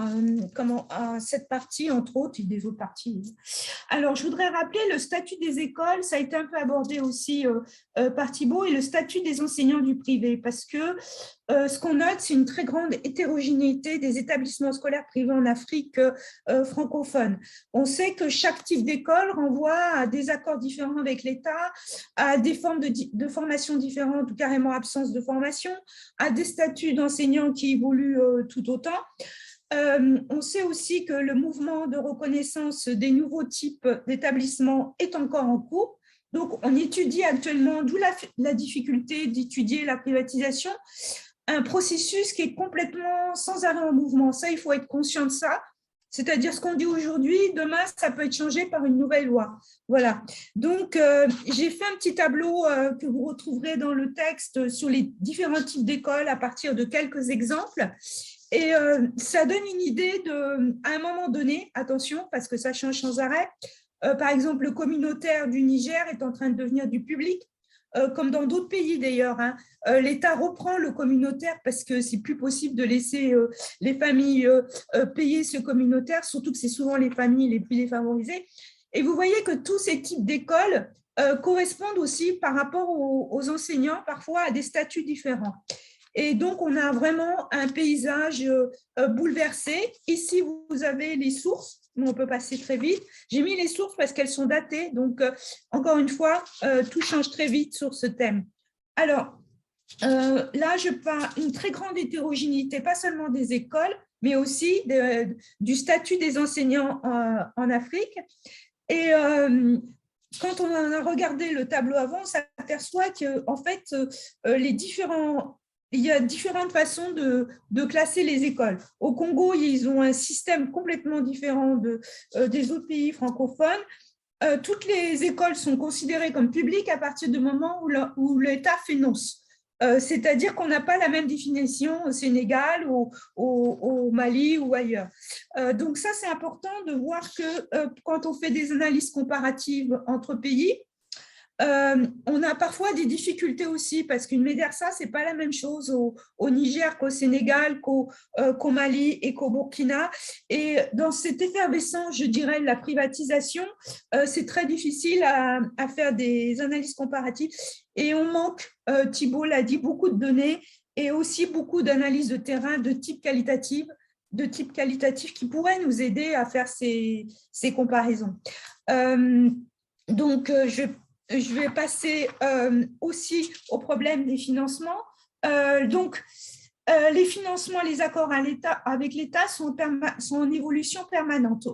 à cette partie, entre autres, et des autres parties. Alors, je voudrais rappeler le statut des écoles, ça a été un peu abordé aussi par Thibault, et le statut des enseignants du privé, parce que ce qu'on note, c'est une très grande hétérogénéité des établissements scolaires privés en Afrique francophone. On sait que chaque type d'école renvoie à des accords différents avec l'État, à des formes de formation différentes ou carrément absence de formation, à des statuts d'enseignants qui évoluent tout autant. On sait aussi que le mouvement de reconnaissance des nouveaux types d'établissements est encore en cours. Donc, on étudie actuellement, d'où la difficulté d'étudier la privatisation, un processus qui est complètement sans arrêt en mouvement. Ça, il faut être conscient de ça. C'est-à-dire ce qu'on dit aujourd'hui, demain, ça peut être changé par une nouvelle loi. Voilà. Donc, j'ai fait un petit tableau que vous retrouverez dans le texte sur les différents types d'écoles à partir de quelques exemples. Et ça donne une idée à un moment donné, attention, parce que ça change sans arrêt. Par exemple, le communautaire du Niger est en train de devenir du public, comme dans d'autres pays d'ailleurs. L'État reprend le communautaire parce que c'est plus possible de laisser les familles payer ce communautaire, surtout que c'est souvent les familles les plus défavorisées. Et vous voyez que tous ces types d'écoles correspondent aussi par rapport aux enseignants, parfois à des statuts différents. Et donc, on a vraiment un paysage bouleversé. Ici, vous avez les sources. On peut passer très vite. J'ai mis les sources parce qu'elles sont datées. Donc, encore une fois, tout change très vite sur ce thème. Alors, là, je parle d'une très grande hétérogénéité, pas seulement des écoles, mais aussi du statut des enseignants en Afrique. Et quand on a regardé le tableau avant, on s'aperçoit qu'en fait, il y a différentes façons de classer les écoles. Au Congo, ils ont un système complètement différent des autres pays francophones. Toutes les écoles sont considérées comme publiques à partir du moment où l'État finance. C'est-à-dire qu'on n'a pas la même définition au Sénégal, au Mali ou ailleurs. Donc ça, c'est important de voir que quand on fait des analyses comparatives entre pays, on a parfois des difficultés aussi parce qu'une médersa, ce n'est pas la même chose au Niger qu'au Sénégal, qu'au Mali et qu'au Burkina. Et dans cette effervescence, je dirais, de la privatisation, c'est très difficile à faire des analyses comparatives. Et on manque, Thibault l'a dit, beaucoup de données et aussi beaucoup d'analyses de terrain de type qualitatif qui pourraient nous aider à faire ces comparaisons. Donc, je vais passer aussi au problème des financements. Les financements, les accords avec l'État sont en évolution permanente.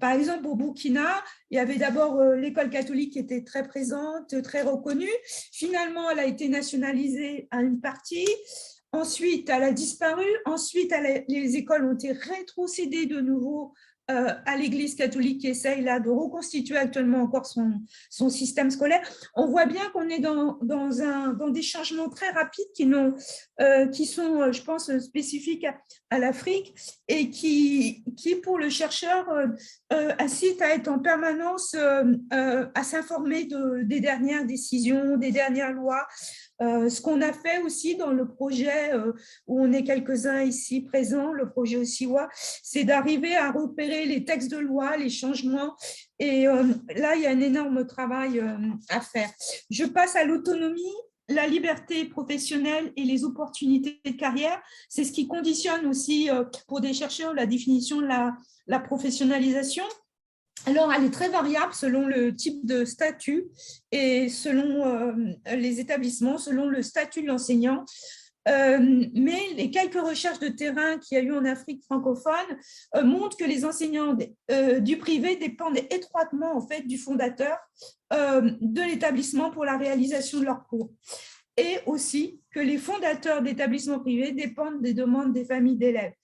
Par exemple, au Burkina, il y avait d'abord l'école catholique qui était très présente, très reconnue. Finalement, elle a été nationalisée à une partie. Ensuite, elle a disparu. Ensuite, les écoles ont été rétrocédées de nouveau à l'Église catholique qui essaye là, de reconstituer actuellement encore son système scolaire. On voit bien qu'on est dans des changements très rapides qui sont, je pense, spécifiques à l'Afrique et qui, pour le chercheur, incite à être en permanence, à s'informer des dernières décisions, des dernières lois. Ce qu'on a fait aussi dans le projet où on est quelques-uns ici présents, le projet OSIWA, c'est d'arriver à repérer les textes de loi, les changements. Et là, il y a un énorme travail à faire. Je passe à l'autonomie. La liberté professionnelle et les opportunités de carrière, c'est ce qui conditionne aussi pour des chercheurs la définition de la professionnalisation. Alors, elle est très variable selon le type de statut et selon les établissements, selon le statut de l'enseignant. Mais les quelques recherches de terrain qu'il y a eu en Afrique francophone montrent que les enseignants du privé dépendent étroitement en fait, du fondateur de l'établissement pour la réalisation de leurs cours. Et aussi que les fondateurs d'établissements privés dépendent des demandes des familles d'élèves.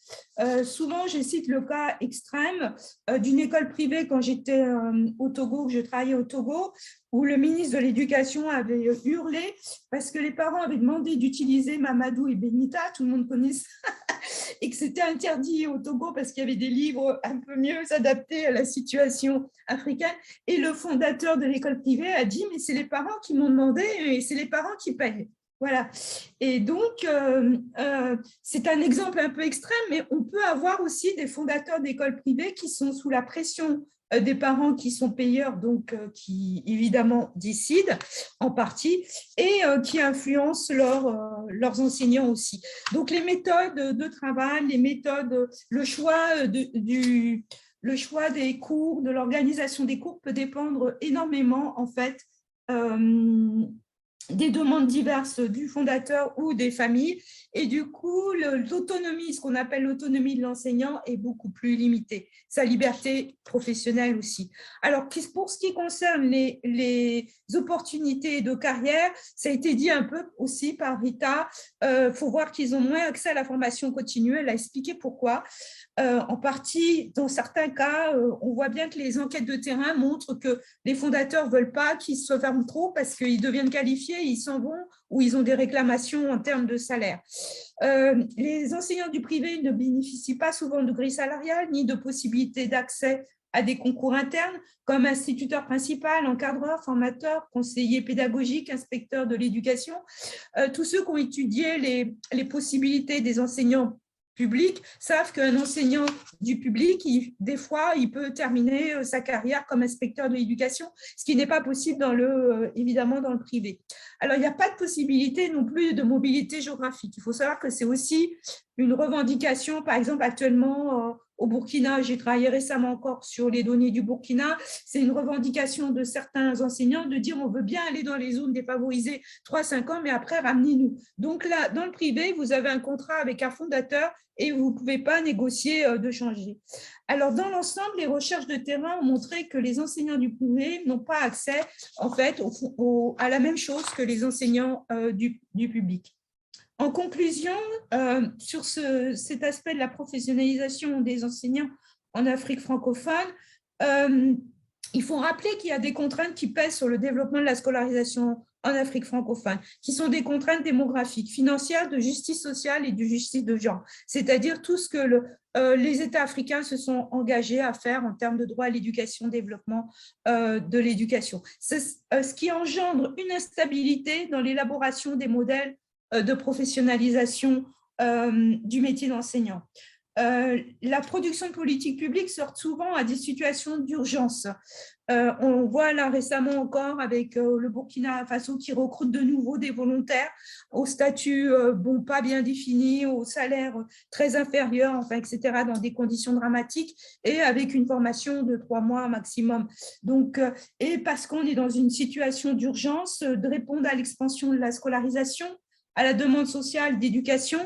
Souvent, je cite le cas extrême d'une école privée quand j'étais au Togo, que je travaillais au Togo, où le ministre de l'Éducation avait hurlé parce que les parents avaient demandé d'utiliser Mamadou et Benita, tout le monde connaît ça, et que c'était interdit au Togo parce qu'il y avait des livres un peu mieux adaptés à la situation africaine. Et le fondateur de l'école privée a dit « mais c'est les parents qui m'ont demandé et c'est les parents qui payent ». Voilà. Et donc, c'est un exemple un peu extrême, mais on peut avoir aussi des fondateurs d'écoles privées qui sont sous la pression des parents qui sont payeurs, donc qui évidemment décident en partie, et qui influencent leurs enseignants aussi. Donc, les méthodes de travail, les méthodes, le choix des cours, de l'organisation des cours peut dépendre énormément, en fait, des demandes diverses du fondateur ou des familles. Et du coup, l'autonomie, ce qu'on appelle l'autonomie de l'enseignant, est beaucoup plus limitée. Sa liberté professionnelle aussi. Alors, pour ce qui concerne les opportunités de carrière, ça a été dit un peu aussi par Rita, faut voir qu'ils ont moins accès à la formation continue. Elle a expliqué pourquoi. En partie, dans certains cas, on voit bien que les enquêtes de terrain montrent que les fondateurs ne veulent pas qu'ils se ferment trop parce qu'ils deviennent qualifiés, ils s'en vont ou ils ont des réclamations en termes de salaire. Les enseignants du privé ne bénéficient pas souvent de grilles salariales ni de possibilités d'accès à des concours internes comme instituteur principal, encadreur, formateur, conseiller pédagogique, inspecteur de l'éducation. Tous ceux qui ont étudié les possibilités des enseignants public savent qu'un enseignant du public, des fois, il peut terminer sa carrière comme inspecteur de l'éducation, ce qui n'est pas possible évidemment dans le privé. Alors, il n'y a pas de possibilité non plus de mobilité géographique. Il faut savoir que c'est aussi une revendication, par exemple, actuellement au Burkina, j'ai travaillé récemment encore sur les données du Burkina, c'est une revendication de certains enseignants de dire on veut bien aller dans les zones défavorisées 3-5 ans, mais après, ramenez-nous. Donc là, dans le privé, vous avez un contrat avec un fondateur et vous ne pouvez pas négocier de changer. Alors, dans l'ensemble, les recherches de terrain ont montré que les enseignants du privé n'ont pas accès, en fait, à la même chose que les enseignants du public. En conclusion, sur cet aspect de la professionnalisation des enseignants en Afrique francophone, il faut rappeler qu'il y a des contraintes qui pèsent sur le développement de la scolarisation en Afrique francophone, qui sont des contraintes démographiques, financières, de justice sociale et de justice de genre, c'est-à-dire tout ce que les États africains se sont engagés à faire en termes de droit à l'éducation, développement de l'éducation. C'est ce qui engendre une instabilité dans l'élaboration des modèles de professionnalisation du métier d'enseignant. La production de politiques publiques sort souvent à des situations d'urgence. On voit là récemment encore avec le Burkina Faso qui recrute de nouveau des volontaires au statut pas bien défini, au salaire très inférieur, enfin, etc., dans des conditions dramatiques et avec une formation de 3 mois maximum. Donc, et parce qu'on est dans une situation d'urgence, de répondre à l'expansion de la scolarisation, à la demande sociale d'éducation,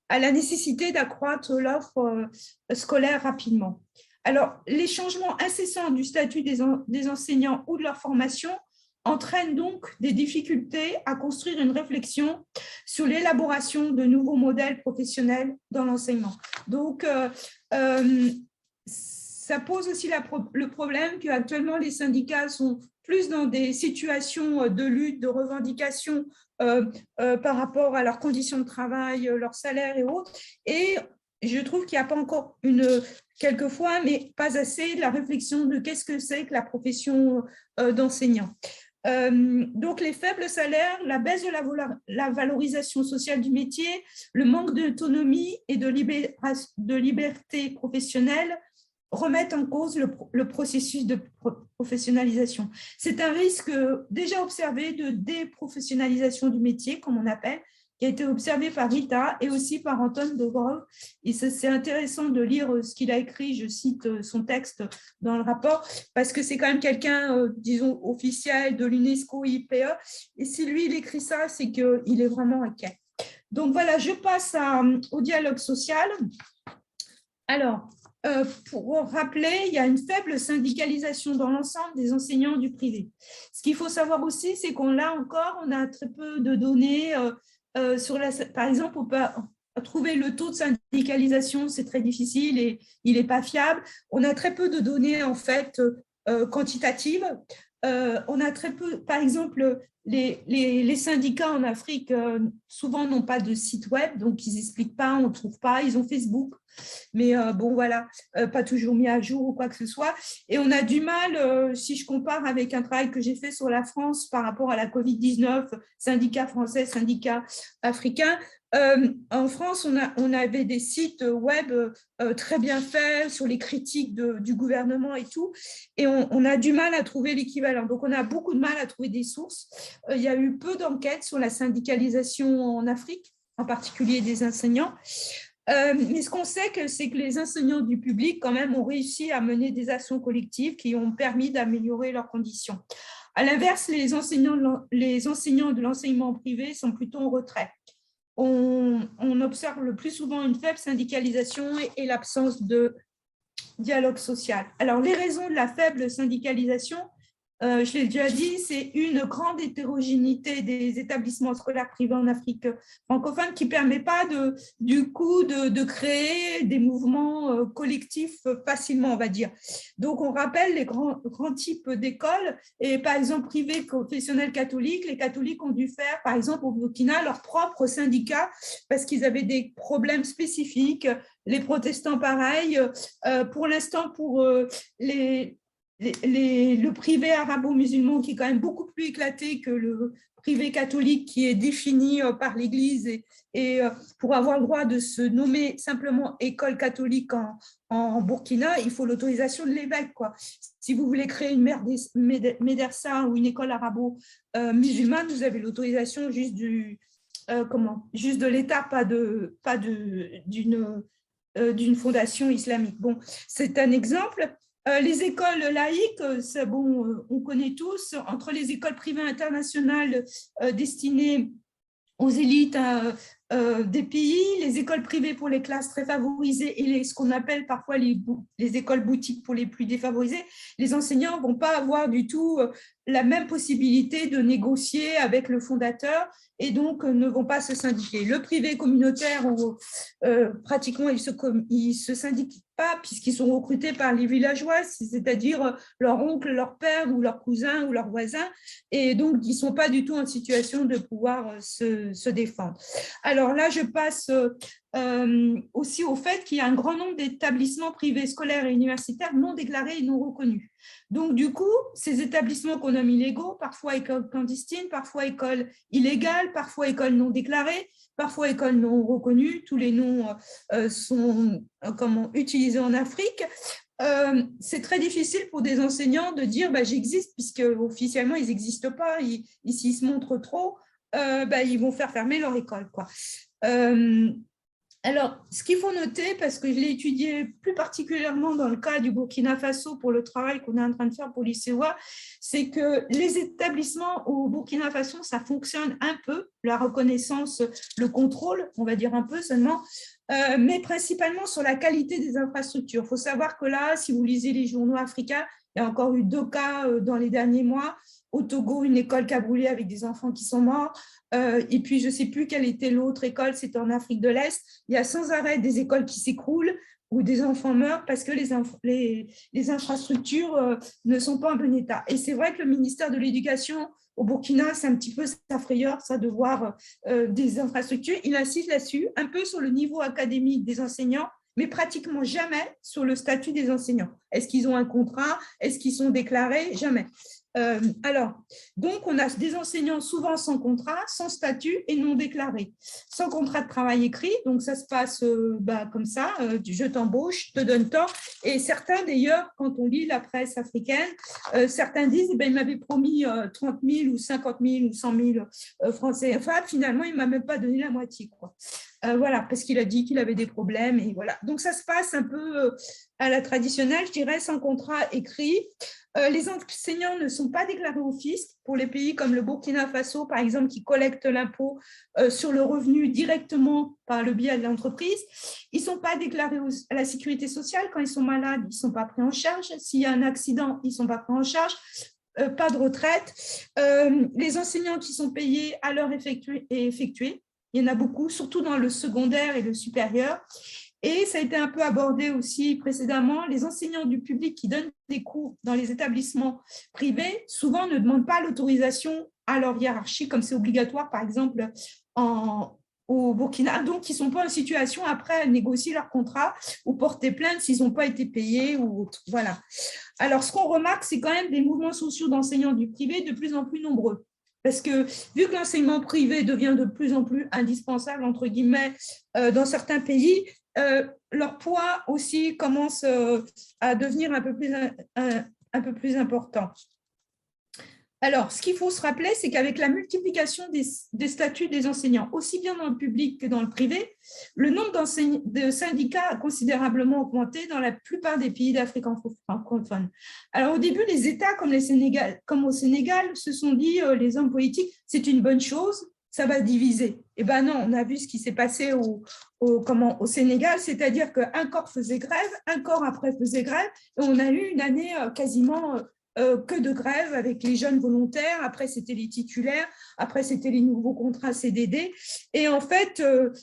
à la nécessité d'accroître l'offre scolaire rapidement. Alors, les changements incessants du statut des enseignants ou de leur formation entraînent donc des difficultés à construire une réflexion sur l'élaboration de nouveaux modèles professionnels dans l'enseignement. Donc, ça pose aussi le problème qu'actuellement, les syndicats sont plus dans des situations de lutte, de revendication par rapport à leurs conditions de travail, leur salaire et autres. Et je trouve qu'il n'y a pas encore quelquefois, mais pas assez, de la réflexion de qu'est-ce que c'est que la profession d'enseignant. Donc, les faibles salaires, la baisse de la valorisation sociale du métier, le manque d'autonomie et de liberté professionnelle remettent en cause le processus de professionnalisation. C'est un risque déjà observé de déprofessionnalisation du métier, comme on appelle, qui a été observé par Rita et aussi par Anton de Grove. Et c'est intéressant de lire ce qu'il a écrit, je cite son texte dans le rapport, parce que c'est quand même quelqu'un, disons, officiel de l'UNESCO IPE. Et si lui, il écrit ça, c'est qu'il est vraiment inquiet. Donc voilà, je passe au dialogue social. Alors, pour rappeler, il y a une faible syndicalisation dans l'ensemble des enseignants du privé. Ce qu'il faut savoir aussi, c'est qu'on a très peu de données par exemple, on peut trouver le taux de syndicalisation, c'est très difficile et il n'est pas fiable. On a très peu de données en fait quantitatives. On a très peu, par exemple, les syndicats en Afrique souvent n'ont pas de site web, donc ils n'expliquent pas, on ne trouve pas, ils ont Facebook, mais bon voilà, pas toujours mis à jour ou quoi que ce soit. Et on a du mal, si je compare avec un travail que j'ai fait sur la France par rapport à la Covid-19, syndicats français, syndicats africains, en France, on avait des sites web très bien faits sur les critiques du gouvernement et tout, et on a du mal à trouver l'équivalent. Donc, on a beaucoup de mal à trouver des sources. Il y a eu peu d'enquêtes sur la syndicalisation en Afrique, en particulier des enseignants. Mais ce qu'on sait, c'est que les enseignants du public, quand même, ont réussi à mener des actions collectives qui ont permis d'améliorer leurs conditions. À l'inverse, les enseignants de l'enseignement privé sont plutôt en retrait. On observe le plus souvent une faible syndicalisation et l'absence de dialogue social. Alors, les raisons de la faible syndicalisation, je l'ai déjà dit, c'est une grande hétérogénéité des établissements scolaires privés en Afrique francophone qui ne permet pas du coup de créer des mouvements collectifs facilement, on va dire. Donc, on rappelle les grands types d'écoles et par exemple privés confessionnels catholiques, les catholiques ont dû faire par exemple au Burkina leur propre syndicat parce qu'ils avaient des problèmes spécifiques, les protestants pareil. Pour l'instant, pour le privé arabo-musulman qui est quand même beaucoup plus éclaté que le privé catholique qui est défini par l'Église et pour avoir le droit de se nommer simplement école catholique en Burkina, il faut l'autorisation de l'évêque, quoi. Si vous voulez créer une médersa ou une école arabo-musulmane, vous avez l'autorisation juste juste de l'État, pas d'une fondation islamique. Bon, c'est un exemple. Les écoles laïques, on connaît tous, entre les écoles privées internationales destinées aux élites des pays, les écoles privées pour les classes très favorisées et ce qu'on appelle parfois les écoles boutiques pour les plus défavorisés, les enseignants ne vont pas avoir du tout la même possibilité de négocier avec le fondateur et donc ne vont pas se syndiquer. Le privé communautaire, pratiquement, ils se syndiquent pas puisqu'ils sont recrutés par les villageois, c'est-à-dire leur oncle, leur père ou leur cousin ou leur voisin, et donc ils ne sont pas du tout en situation de pouvoir se défendre. Alors là, je passe aussi au fait qu'il y a un grand nombre d'établissements privés scolaires et universitaires non déclarés et non reconnus. Donc du coup, ces établissements qu'on nomme illégaux, parfois écoles clandestines, parfois écoles illégales, parfois écoles non déclarées, parfois écoles non reconnues, tous les noms sont utilisés en Afrique. C'est très difficile pour des enseignants de dire j'existe, puisque officiellement ils n'existent pas, s'ils se montrent trop, ils vont faire fermer leur école, quoi. Alors, ce qu'il faut noter, parce que je l'ai étudié plus particulièrement dans le cas du Burkina Faso pour le travail qu'on est en train de faire pour l'ICEWA, c'est que les établissements au Burkina Faso, ça fonctionne un peu, la reconnaissance, le contrôle, on va dire un peu seulement, mais principalement sur la qualité des infrastructures. Il faut savoir que là, si vous lisez les journaux africains, il y a encore eu 2 cas dans les derniers mois. Au Togo, une école qui a brûlé avec des enfants qui sont morts. Et puis, je ne sais plus quelle était l'autre école, c'était en Afrique de l'Est. Il y a sans arrêt des écoles qui s'écroulent où des enfants meurent parce que les infrastructures ne sont pas en bon état. Et c'est vrai que le ministère de l'Éducation au Burkina, c'est un petit peu sa frayeur, ça, de voir des infrastructures. Il insiste là-dessus, un peu sur le niveau académique des enseignants, mais pratiquement jamais sur le statut des enseignants. Est-ce qu'ils ont un contrat? Est-ce qu'ils sont déclarés? Jamais. Alors, donc, on a des enseignants souvent sans contrat, sans statut et non déclarés, sans contrat de travail écrit. Donc, ça se passe comme ça, je t'embauche, je te donne tant. Et certains, d'ailleurs, quand on lit la presse africaine, certains disent, il m'avait promis 30 000 ou 50 000 ou 100 000 francs CFA. Finalement, il ne m'a même pas donné la moitié, quoi. Voilà, parce qu'il a dit qu'il avait des problèmes. Et voilà. Donc, ça se passe un peu à la traditionnelle, je dirais, sans contrat écrit. Les enseignants ne sont pas déclarés au fisc pour les pays comme le Burkina Faso, par exemple, qui collectent l'impôt sur le revenu directement par le biais de l'entreprise. Ils ne sont pas déclarés à la sécurité sociale. Quand ils sont malades, ils ne sont pas pris en charge. S'il y a un accident, ils ne sont pas pris en charge. Pas de retraite. Les enseignants qui sont payés à l'heure effectuée, il y en a beaucoup, surtout dans le secondaire et le supérieur. Et ça a été un peu abordé aussi précédemment, les enseignants du public qui donnent des cours dans les établissements privés, souvent ne demandent pas l'autorisation à leur hiérarchie, comme c'est obligatoire, par exemple, au Burkina. Donc, ils ne sont pas en situation après à négocier leur contrat ou porter plainte s'ils n'ont pas été payés ou autre. Voilà. Alors, ce qu'on remarque, c'est quand même des mouvements sociaux d'enseignants du privé de plus en plus nombreux. Parce que vu que l'enseignement privé devient de plus en plus indispensable, entre guillemets, dans certains pays, leur poids aussi commence à devenir un peu plus important. Alors, ce qu'il faut se rappeler, c'est qu'avec la multiplication des statuts des enseignants, aussi bien dans le public que dans le privé, le nombre de syndicats a considérablement augmenté dans la plupart des pays d'Afrique francophone. Alors, au début, les États comme au Sénégal se sont dit, les hommes politiques, c'est une bonne chose, ça va diviser. Eh bien non, on a vu ce qui s'est passé au Sénégal, c'est-à-dire qu'un corps faisait grève, un corps après faisait grève, et on a eu une année quasiment que de grève avec les jeunes volontaires, après c'était les titulaires, après c'était les nouveaux contrats CDD. Et en fait,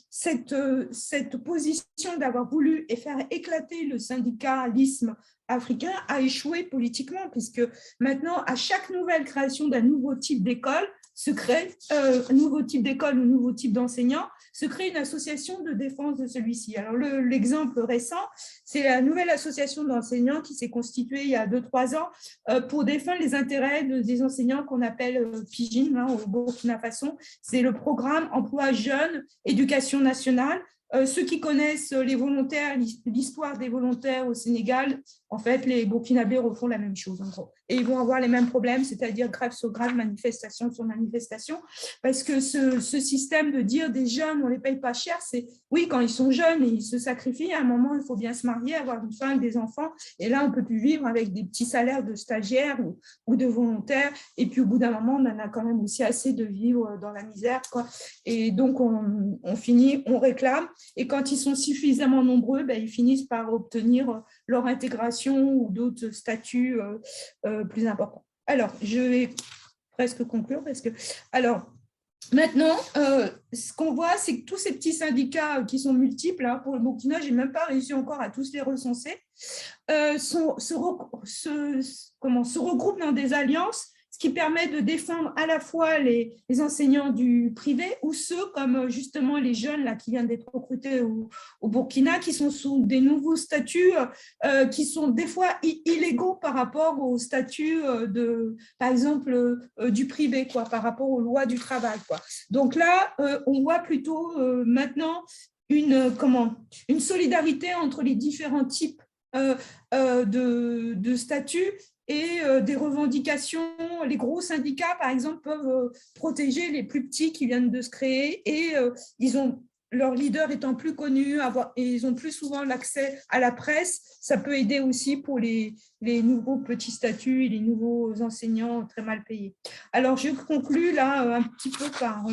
cette position d'avoir voulu faire éclater le syndicalisme africain a échoué politiquement, puisque maintenant, à chaque nouvelle création d'un nouveau type d'école, se crée un nouveau type d'école, un nouveau type d'enseignant, se crée une association de défense de celui-ci. Alors, l'exemple récent, c'est la nouvelle association d'enseignants qui s'est constituée il y a 2-3 ans pour défendre les intérêts des enseignants qu'on appelle PIGIN au Burkina Faso. C'est le programme Emploi Jeune, Éducation nationale. Ceux qui connaissent les volontaires, l'histoire des volontaires au Sénégal, en fait, les Burkinabés refont la même chose, en gros. Et ils vont avoir les mêmes problèmes, c'est-à-dire grève sur grève, manifestation sur manifestation, parce que ce système de dire des jeunes, on ne les paye pas cher, c'est oui, quand ils sont jeunes et ils se sacrifient, à un moment, il faut bien se marier, avoir une femme, des enfants, et là, on ne peut plus vivre avec des petits salaires de stagiaires ou de volontaires, et puis au bout d'un moment, on en a quand même aussi assez de vivre dans la misère, quoi. Et donc, on finit, on réclame, et quand ils sont suffisamment nombreux, ils finissent par obtenir leur intégration ou d'autres statuts plus importants. Alors, je vais presque conclure parce que… Alors, maintenant, ce qu'on voit, c'est que tous ces petits syndicats qui sont multiples, hein, pour le Burkina, je n'ai même pas réussi encore à tous les recenser, se regroupent dans des alliances, ce qui permet de défendre à la fois les enseignants du privé ou ceux comme justement les jeunes là, qui viennent d'être recrutés au Burkina, qui sont sous des nouveaux statuts qui sont des fois illégaux par rapport au statut par exemple, du privé, quoi, par rapport aux lois du travail, quoi. Donc là, on voit plutôt maintenant une solidarité entre les différents types de statuts et des revendications. Les gros syndicats, par exemple, peuvent protéger les plus petits qui viennent de se créer et leurs leaders étant plus connus, et ils ont plus souvent l'accès à la presse. Ça peut aider aussi pour les nouveaux petits statuts et les nouveaux enseignants très mal payés. Alors, je conclue là un petit peu par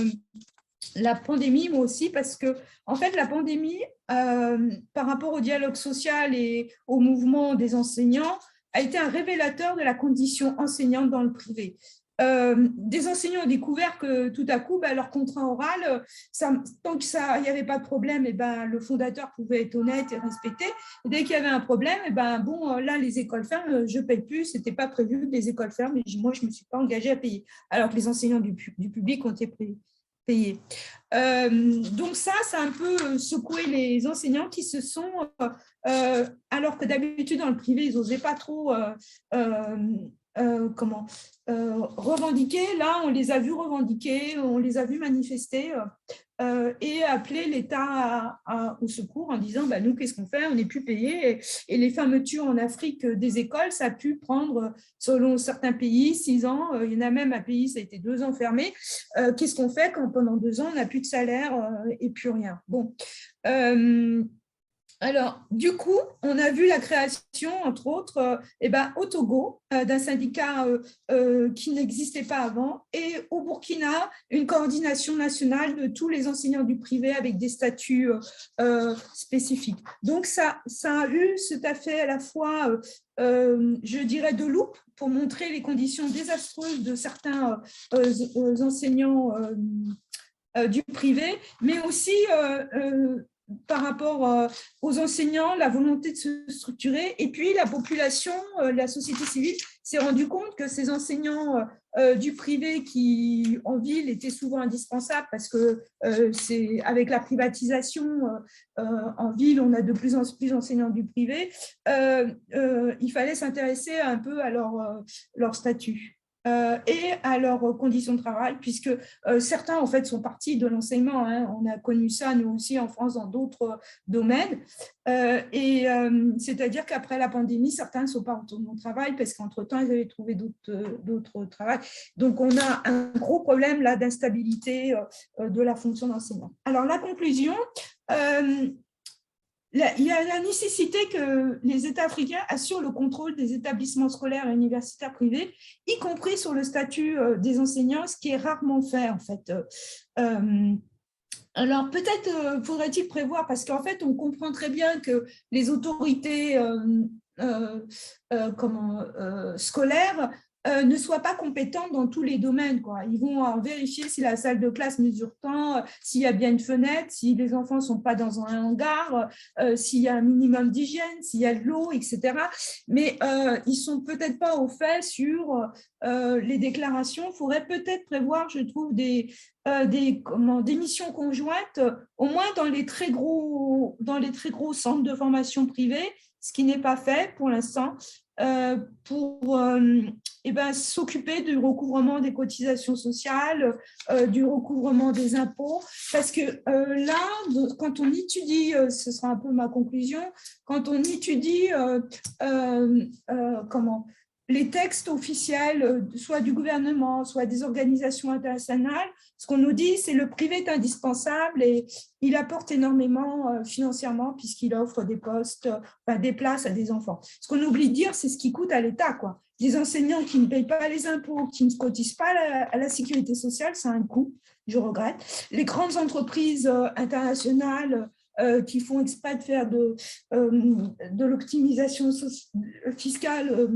la pandémie, moi aussi, parce que en fait, la pandémie, par rapport au dialogue social et au mouvement des enseignants, a été un révélateur de la condition enseignante dans le privé. des enseignants ont découvert que tout à coup, leur contrat oral, tant qu'il n'y avait pas de problème, le fondateur pouvait être honnête et respecté. Et dès qu'il y avait un problème, là, les écoles ferment, je ne paye plus, ce n'était pas prévu que les écoles ferment, et moi, je ne me suis pas engagée à payer, alors que les enseignants du public ont été payés. Donc ça a un peu secoué les enseignants qui se sont, alors que d'habitude dans le privé, ils n'osaient pas trop revendiquer. Là, on les a vus revendiquer, on les a vus manifester et appeler l'État au secours en disant nous, qu'est-ce qu'on fait? On n'est plus payé. Et les fermetures en Afrique des écoles, ça a pu prendre, selon certains pays, 6 ans. Il y en a même un pays, ça a été 2 ans fermé. Qu'est-ce qu'on fait quand pendant 2 ans, on n'a plus de salaire et plus rien? Bon. Alors, du coup, on a vu la création, entre autres, au Togo, d'un syndicat qui n'existait pas avant, et au Burkina, une coordination nationale de tous les enseignants du privé avec des statuts spécifiques. Donc, ça a eu tout à fait à la fois, je dirais, de loupe pour montrer les conditions désastreuses de certains enseignants du privé, mais aussi par rapport aux enseignants, la volonté de se structurer, et puis la population, la société civile s'est rendu compte que ces enseignants du privé qui, en ville, étaient souvent indispensables parce que c'est avec la privatisation, en ville, on a de plus en plus d'enseignants du privé, il fallait s'intéresser un peu à leur statut. Et à leurs conditions de travail, puisque certains, en fait, sont partis de l'enseignement. On a connu ça, nous aussi, en France, dans d'autres domaines. C'est-à-dire qu'après la pandémie, certains ne sont pas retournés au travail parce qu'entre-temps, ils avaient trouvé d'autres travails. Donc, on a un gros problème là d'instabilité de la fonction d'enseignant. Alors, la conclusion, il y a la nécessité que les États africains assurent le contrôle des établissements scolaires et universitaires privés, y compris sur le statut des enseignants, ce qui est rarement fait, en fait. Alors, peut-être faudrait-il prévoir, parce qu'en fait, on comprend très bien que les autorités scolaires ne soient pas compétentes dans tous les domaines, quoi. Ils vont vérifier si la salle de classe mesure tant, s'il y a bien une fenêtre, si les enfants ne sont pas dans un hangar, s'il y a un minimum d'hygiène, s'il y a de l'eau, etc. Mais ils ne sont peut-être pas au fait sur les déclarations. Il faudrait peut-être prévoir, je trouve, des missions conjointes, au moins dans les très gros centres de formation privés, ce qui n'est pas fait pour l'instant, pour s'occuper du recouvrement des cotisations sociales, du recouvrement des impôts, parce que là, quand on étudie, ce sera un peu ma conclusion, quand on étudie les textes officiels, soit du gouvernement, soit des organisations internationales, ce qu'on nous dit, c'est que le privé est indispensable et il apporte énormément financièrement puisqu'il offre des postes, des places à des enfants. Ce qu'on oublie de dire, c'est ce qui coûte à l'État, quoi. Les enseignants qui ne payent pas les impôts, qui ne cotisent pas à la sécurité sociale, c'est un coût, je regrette. Les grandes entreprises internationales qui font exprès de faire de l'optimisation fiscale,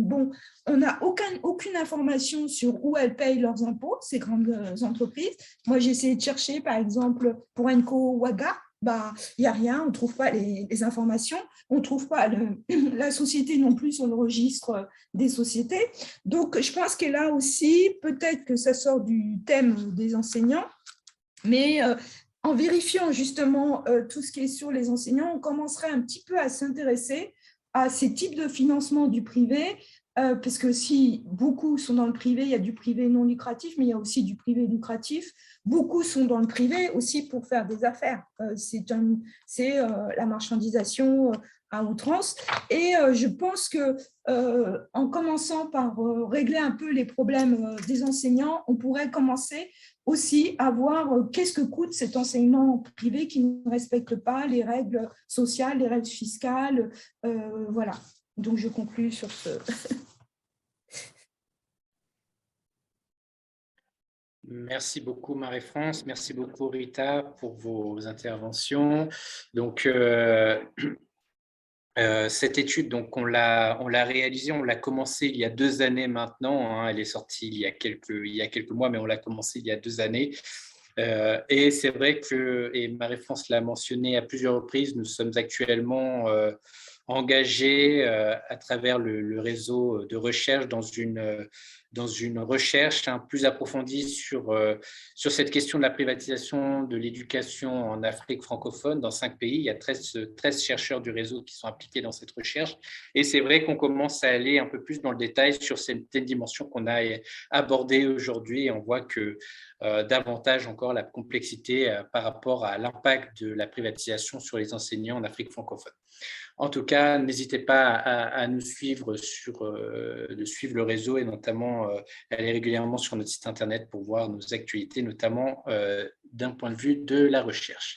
on n'a aucune information sur où elles payent leurs impôts, ces grandes entreprises. Moi, j'ai essayé de chercher, par exemple, pour Enco Waga, il n'y a rien, on ne trouve pas les informations, on ne trouve pas la société non plus sur le registre des sociétés. Donc, je pense que là aussi, peut-être que ça sort du thème des enseignants, mais en vérifiant justement tout ce qui est sur les enseignants, on commencerait un petit peu à s'intéresser à ces types de financement du privé, parce que si beaucoup sont dans le privé, il y a du privé non lucratif, mais il y a aussi du privé lucratif. Beaucoup sont dans le privé aussi pour faire des affaires. C'est la marchandisation à outrance. Et je pense que en commençant par régler un peu les problèmes des enseignants, on pourrait commencer aussi à voir qu'est-ce que coûte cet enseignement privé qui ne respecte pas les règles sociales, les règles fiscales. Voilà. Donc, je conclue sur ce. Merci beaucoup Marie-France, merci beaucoup Rita pour vos interventions. Donc, Cette étude, donc, on l'a réalisée, on l'a commencée il y a 2 années maintenant, hein. Elle est sortie il y a quelques mois, mais on l'a commencée il y a 2 années. Et c'est vrai que, et Marie-France l'a mentionné à plusieurs reprises, nous sommes actuellement engagés à travers le réseau de recherche dans une recherche plus approfondie sur cette question de la privatisation de l'éducation en Afrique francophone dans 5 pays. Il y a 13 chercheurs du réseau qui sont impliqués dans cette recherche. Et c'est vrai qu'on commence à aller un peu plus dans le détail sur certaines dimensions qu'on a abordées aujourd'hui. Et on voit que davantage encore la complexité par rapport à l'impact de la privatisation sur les enseignants en Afrique francophone. En tout cas, n'hésitez pas à nous suivre de suivre le réseau et notamment aller régulièrement sur notre site internet pour voir nos actualités, notamment d'un point de vue de la recherche.